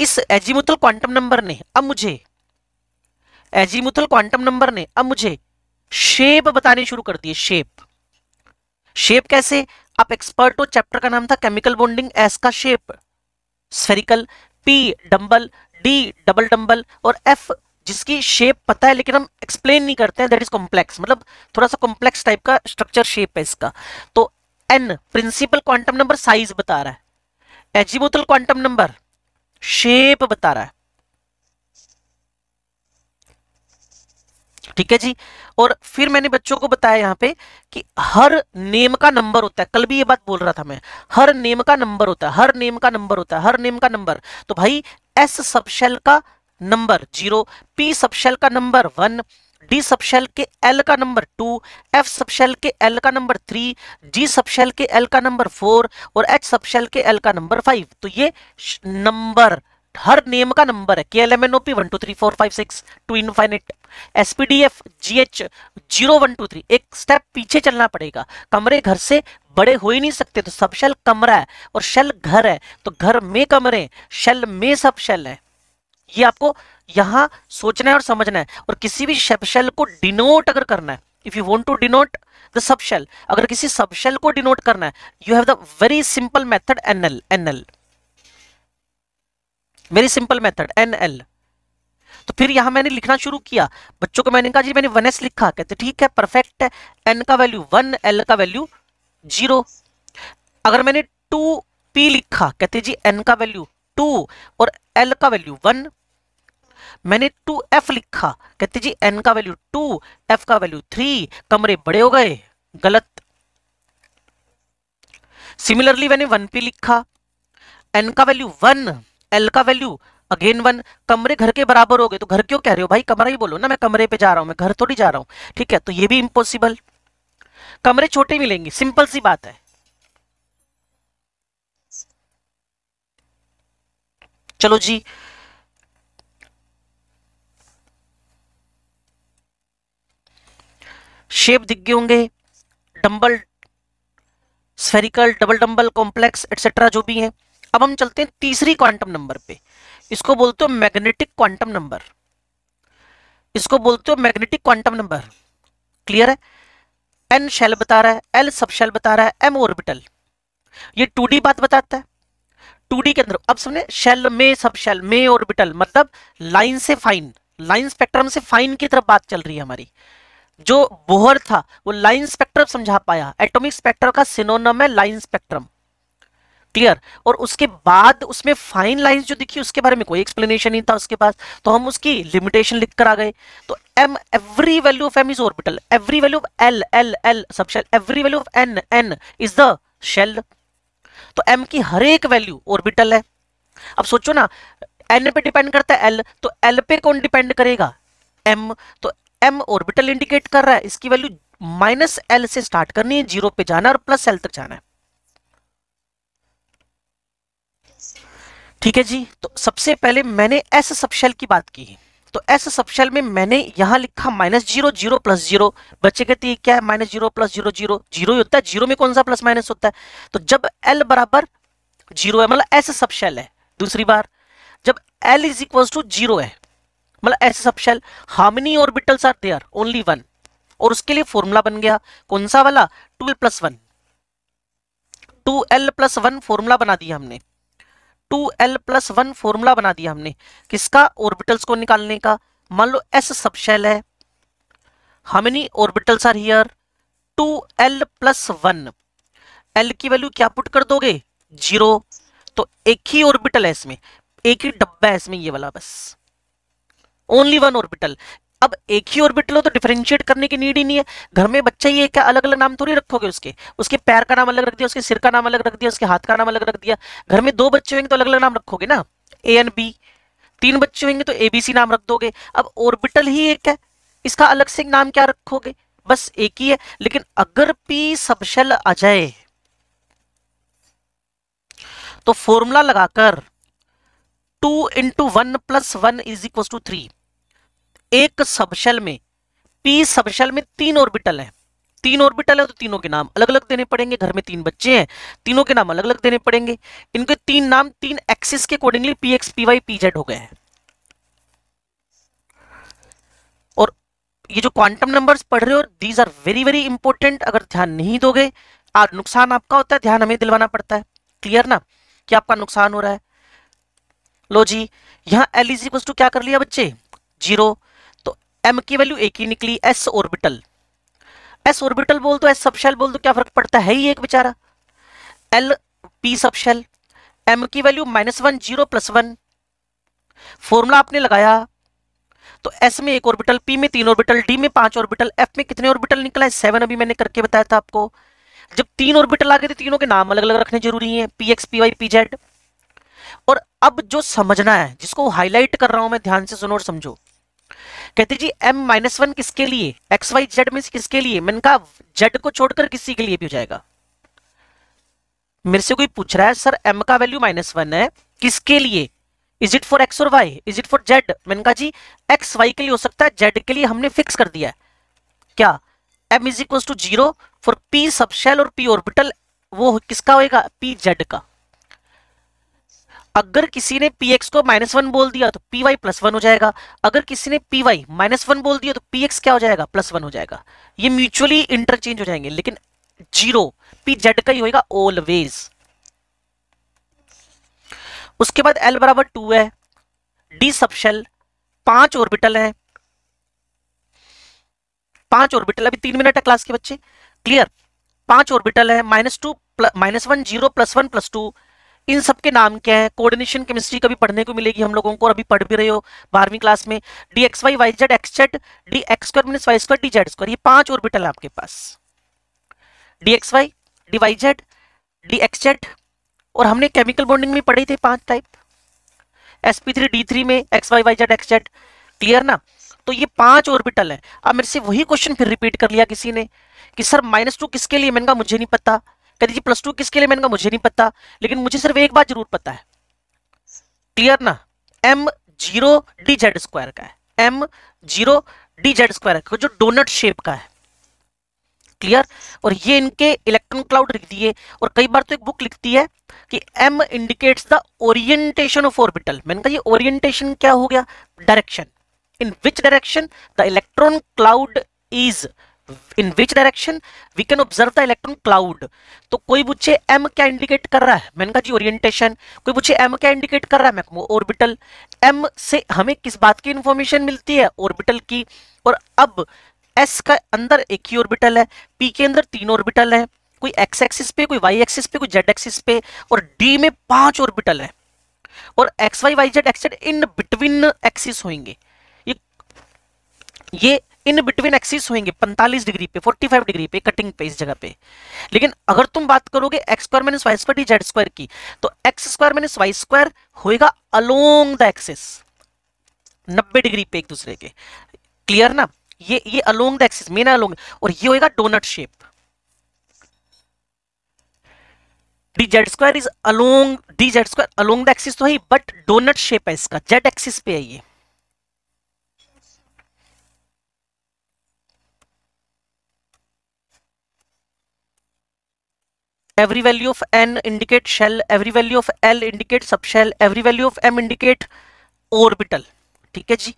इस एजीमुथल क्वांटम नंबर ने अब मुझे शेप बतानी शुरू कर दी। शेप कैसे? आप एक्सपर्ट हो, चैप्टर का नाम था केमिकल बॉन्डिंग। एस का shape spherical, P dumbbell, D double dumbbell और एफ जिसकी शेप पता है लेकिन हम एक्सप्लेन नहीं करते हैं, दैट इज कॉम्प्लेक्स, मतलब थोड़ा सा कॉम्प्लेक्स टाइप का स्ट्रक्चर शेप है इसका। तो n principal quantum number size बता रहा है, एजीमुथल क्वांटम नंबर शेप बता रहा है। ठीक है जी। और फिर मैंने बच्चों को बताया यहाँ पे कि हर नेम का नंबर होता है, कल भी ये बात बोल रहा था मैं, हर नेम का नंबर होता है, हर नेम का नंबर। तो भाई एस सबशेल का नंबर 0, पी सबशेल का नंबर 1, डी सबशेल के एल का नंबर 2, एफ सबशेल के एल का नंबर 3, जी सबशेल के एल का नंबर 4 और एच सबशेल के एल का नंबर 5। तो ये नंबर हर नेम का नंबर है। KLMNOP 1 2 3 4 5 6 to infinite. SPDF GH 0 1 2 3। एक स्टेप पीछे चलना पड़ेगा, कमरे घर से बड़े हो ही नहीं सकते। तो सब शेल कमरा है और शेल घर है, तो घर में कमरे, शेल में सब शेल है। ये आपको यहां सोचना है और समझना है। और किसी भी सब शेल को डिनोट अगर करना है, if you want to denote the sub shell, अगर किसी सब शेल को डिनोट करना है, you have the very simple method NL, very simple method NL। तो फिर यहां मैंने लिखना शुरू किया, बच्चों को मैंने कहा जी मैंने 1s लिखा, कहते ठीक है परफेक्ट है, n का वैल्यू 1, l का वैल्यू 0। अगर मैंने 2p लिखा, कहते जी n का वैल्यू 2 और l का वैल्यू 1। मैंने 2f लिखा, कहते जी n का वैल्यू 2, f का वैल्यू 3, कमरे बड़े हो गए, गलत। सिमिलरली मैंने 1p लिखा, n का वैल्यू 1, l का वैल्यू अगेन 1, कमरे घर के बराबर हो गए। तो घर क्यों कह रहे हो भाई, कमरा ही बोलो ना, मैं कमरे पे जा रहा हूं, मैं घर थोड़ी जा रहा हूं। ठीक है, तो ये भी इम्पॉसिबल, कमरे छोटे मिलेंगे, सिंपल सी बात है। चलो जी, शेप दिख गए होंगे, dumbbell, spherical, double dumbbell, complex etcetera जो भी है। अब हम चलते हैं तीसरी क्वांटम नंबर पे, इसको बोलते हो मैग्नेटिक क्वांटम नंबर, इसको बोलते हो मैग्नेटिक क्वांटम नंबर। क्लियर है? n शेल बता रहा है, l सब शेल बता रहा है, m ऑर्बिटल। ये 2D बात बताता है, 2D के अंदर। अब सुने, शेल में सब शेल में ऑर्बिटल, मतलब लाइन से फाइन, लाइन स्पेक्ट्रम से फाइन की तरफ बात चल रही है हमारी। जो बोहर था वो लाइन स्पेक्ट्रम समझा पाया, एटॉमिक स्पेक्ट्रम का सिनोनिम है लाइन स्पेक्ट्रम। क्लियर? और उसके बाद उसमें फाइन लाइंस जो दिखी उसके बारे में कोई एक्सप्लेनेशन नहीं था उसके पास, तो हम उसकी लिमिटेशन लिख कर आ गए। तो m, every value of m is orbital, every value of l sub shell, every value of n is the shell. तो m की हर एक वैल्यू ऑर्बिटल है। अब सोचो ना, n पे डिपेंड करता है l, तो l पे कौन डिपेंड करेगा, m। तो m ऑर्बिटल इंडिकेट कर रहा है, इसकी वैल्यू -l से स्टार्ट करनी है, 0 पे जाना है और +l तक जाना है। ठीक है जी। तो सबसे पहले मैंने एस सबशेल की बात की, तो एस सबशेल में मैंने यहां लिखा -0 0 +0। बच्चे कहते हैं क्या है -0 +0, 0 0 ही होता है, 0 में कौन सा प्लस माइनस होता है। तो जब l बराबर 0 है मतलब एस सबशेल है। दूसरी बार जब l इज इक्वल टू 0 है मतलब s subshell, how many orbitals are there, only 1। और उसके लिए फॉर्मूला बन गया कौन सा वाला, 2l + 1, 2l + 1 फॉर्मूला बना दिया हमने, 2l + 1 फॉर्मूला बना दिया हमने किसका, ऑर्बिटल्स को निकालने का। मान लो एस सबशेल है, how many orbitals are here, 2l + 1। l की वैल्यू क्या पुट कर दोगे, 0। तो एक ही ऑर्बिटल है इसमें, एक ही डब्बा है इसमें, ये वाला बस, ओनली 1 ऑर्बिटल। अब एक ही ऑर्बिटल हो तो डिफरेंशिएट करने की नीड ही नहीं है। घर में बच्चा ही है क्या, अलग अलग नाम थोड़ी रखोगे उसके पैर का नाम अलग रख दिया, उसके सिर का नाम अलग रख दिया, उसके हाथ का नाम अलग रख दिया। घर में 2 बच्चे होंगे तो अलग अलग नाम रखोगे ना, A और B। 3 बच्चे होंगे तो ABC नाम रख दोगे। अब ऑर्बिटल ही एक है, इसका अलग से नाम क्या रखोगे, बस एक ही है। लेकिन अगर पी सबशेल आ जाए तो फॉर्मूला लगाकर 2 इंटू 1+1 इज इक्वल टू 3। एक सबशेल में, पी सबशेल में 3 ऑर्बिटल है, 3 ऑर्बिटल है तो तीनों के नाम अलग अलग देने पड़ेंगे। घर में 3 बच्चे हैं, तीनों के नाम अलग अलग देने पड़ेंगे। इनके 3 नाम 3 एक्सिस के accordingly p x p y p z हो गए हैं। और ये जो क्वांटम नंबर्स पढ़ रहे हो, these are very very important. अगर ध्यान नहीं दोगे नुकसान आपका होता है, ध्यान हमें दिलवाना पड़ता है। क्लियर ना कि आपका नुकसान हो रहा है। लो जी, यहां एल इज इक्वल टू क्या कर लिया बच्चे, 0। तो एम की वैल्यू एक ही निकली, एस ऑर्बिटल। एस ऑर्बिटल बोल दो, एस सबशेल बोल दो, क्या फर्क पड़ता है ही एक बेचारा। एल पी सबशेल, एम की वैल्यू -1 0 +1। फॉर्मूला आपने लगाया तो एस में 1 ऑर्बिटल, पी में 3 ऑर्बिटल, डी में 5 ऑर्बिटल, एफ में कितने ऑर्बिटल निकला है, 7। अभी मैंने करके बताया था आपको। जब 3 ऑर्बिटल आ गए थे, तीनों के नाम अलग अलग रखने जरूरी हैं, p x p y p z. और अब जो समझना है, जिसको हाईलाइट कर रहा हूं मैं, ध्यान से सुनो और समझो। कहते जी m-1 किसके लिए, एक्स वाई जेड में से किसके लिए। मैंने कहा जेड को छोड़कर किसी के लिए भी हो जाएगा। मेरे से कोई पूछ रहा है सर m का वैल्यू -1 है, किसके लिए, इज इट फॉर एक्स और y, is it for z. मैंने कहा जी एक्स वाई के लिए हो सकता है, जेड के लिए हमने फिक्स कर दिया है क्या, m is equal to 0 for p subshell और पी ऑर्बिटल। वो किसका होएगा, पी जेड का। अगर किसी ने px को -1 बोल दिया तो py +1 हो जाएगा। अगर किसी ने py -1 बोल दिया तो px क्या हो जाएगा, +1 हो जाएगा। ये म्यूचुअली इंटरचेंज हो जाएंगे, लेकिन 0 pz का ही होएगा ऑलवेज। उसके बाद l बराबर 2 है, d सबशेल 5 ऑर्बिटल है, 5 ऑर्बिटल। अभी 3 मिनट है क्लास के बच्चे, क्लियर। 5 ऑर्बिटल है, -2 -1 0 +1 +2। इन सब के नाम क्या है, कोऑर्डिनेशन केमिस्ट्री कभी पढ़ने को मिलेगी हम लोगों को, और अभी पढ़ भी रहे हो 12वीं क्लास में। D x y y z x z, d x square minus y square d z square. ये 5 ऑर्बिटल है आपके पास, d x y, d y z, d x z. और हमने केमिकल बॉन्डिंग में पढ़े थे 5 टाइप, sp3 d3 में x y y z x z. Clear ना। तो ये 5 ऑर्बिटल है। अब मेरे से वही क्वेश्चन फिर रिपीट कर लिया किसी ने कि सर -2 किसके लिए। मैंने कहा मुझे नहीं पता। कहते जी +2 किसके लिए। मैंने कहा मुझे नहीं पता, लेकिन मुझे सिर्फ एक बात जरूर पता है। क्लियर ना। m0 dz स्क्वायर का है, m0 dz स्क्वायर का, जो डोनट शेप का है। क्लियर। और ये इनके इलेक्ट्रॉन क्लाउड लिख दिए। और कई बार तो एक बुक लिखती है कि m indicates the orientation of orbital. मैंने कहा ये ओरिएंटेशन क्या हो गया, direction. In which direction the electron cloud is, in which direction we can observe the electron cloud. तो कोई पूछे m क्या इंडिकेट कर रहा है, मैंने कहा जी ओरिएंटेशन। कोई पूछे m क्या इंडिकेट कर रहा है, मैं कहूँ ऑर्बिटल। m से हमें किस बात की इंफॉर्मेशन मिलती है, ऑर्बिटल की। और अब s का अंदर एक ही ऑर्बिटल है, p के अंदर 3 ऑर्बिटल है, कोई x एक्सिस पे, कोई y एक्सिस पे, कोई z एक्सिस पे, और d में 5 ऑर्बिटल है। और x y y z x z in between axis होंगे, ये इन बिटवीन एक्सिस होंगे 45 डिग्री पे, 45 डिग्री पे, कटिंग पे, इस जगह पे। लेकिन अगर तुम बात करोगे x square minus y square d z square की, तो x square minus y square होएगा अलोंग द एक्सिस, 90 डिग्री पे एक दूसरे के। क्लियर ना। ये along the axis, main along, और ये होएगा donut shape. D z square is along, d z square along the axis तो है, बट डोनट शेप है इसका, जेड एक्सिस पे है ये। Every value of n indicate shell, every value of l indicate subshell, every value of m indicate orbital। ठीक है जी।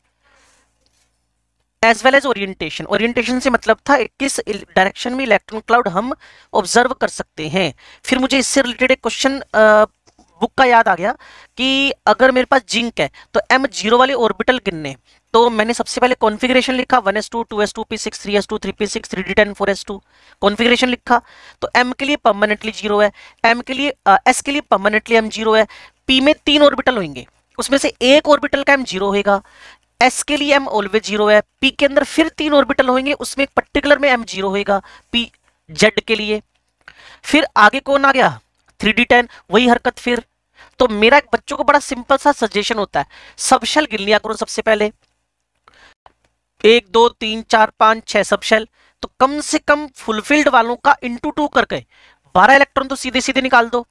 As well as orientation, orientation से मतलब था किस डायरेक्शन में इलेक्ट्रॉन क्लाउड हम ऑब्जर्व कर सकते हैं। फिर मुझे इससे रिलेटेड एक क्वेश्चन बुक का याद आ गया कि अगर मेरे पास जिंक है तो m0 वाले ऑर्बिटल गिनने, तो मैंने सबसे पहले कॉन्फ़िगरेशन लिखा 1s2 2s2 p6 3s2 3p6 3d10 4s2 configuration लिखा। तो m के लिए परमानेंटली 0 है, m के लिए s के लिए परमानेंटली m0 है, p में 3 ऑर्बिटल होंगे, उसमें से एक ऑर्बिटल का m0 होगा, s के लिए m ऑलवेज 0 है, p के अंदर फिर 3 ऑर्बिटल होंगे, उसमें एक पर्टिकुलर में m0 होगा p z के लिए। फिर आगे कौन आ गया, 3d10, वही हरकत फिर। तो मेरा एक बच्चों को बड़ा सिंपल सा सजेशन होता है, सबशेल गिन लिया करो सबसे पहले, 1 2 3 4 5 6 सबशेल। तो कम से कम फुलफिल्ड वालों का इंटू 2 करके 12 इलेक्ट्रॉन तो सीधे सीधे निकाल दो।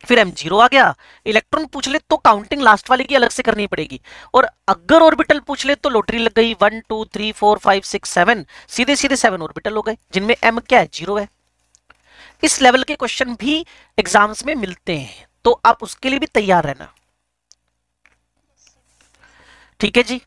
फिर m0 आ गया। इलेक्ट्रॉन पूछ ले तो काउंटिंग लास्ट वाले की अलग से करनी पड़ेगी, और अगर ऑर्बिटल पूछ ले तो लॉटरी लग गई, 1 2 3 4 5 6 7, सीधे सीधे 7 ऑर्बिटल हो गए जिनमें m क्या है, 0 है। इस लेवल के क्वेश्चन भी एग्जाम्स में मिलते हैं, तो आप उसके लिए भी तैयार रहना। ठीक है जी।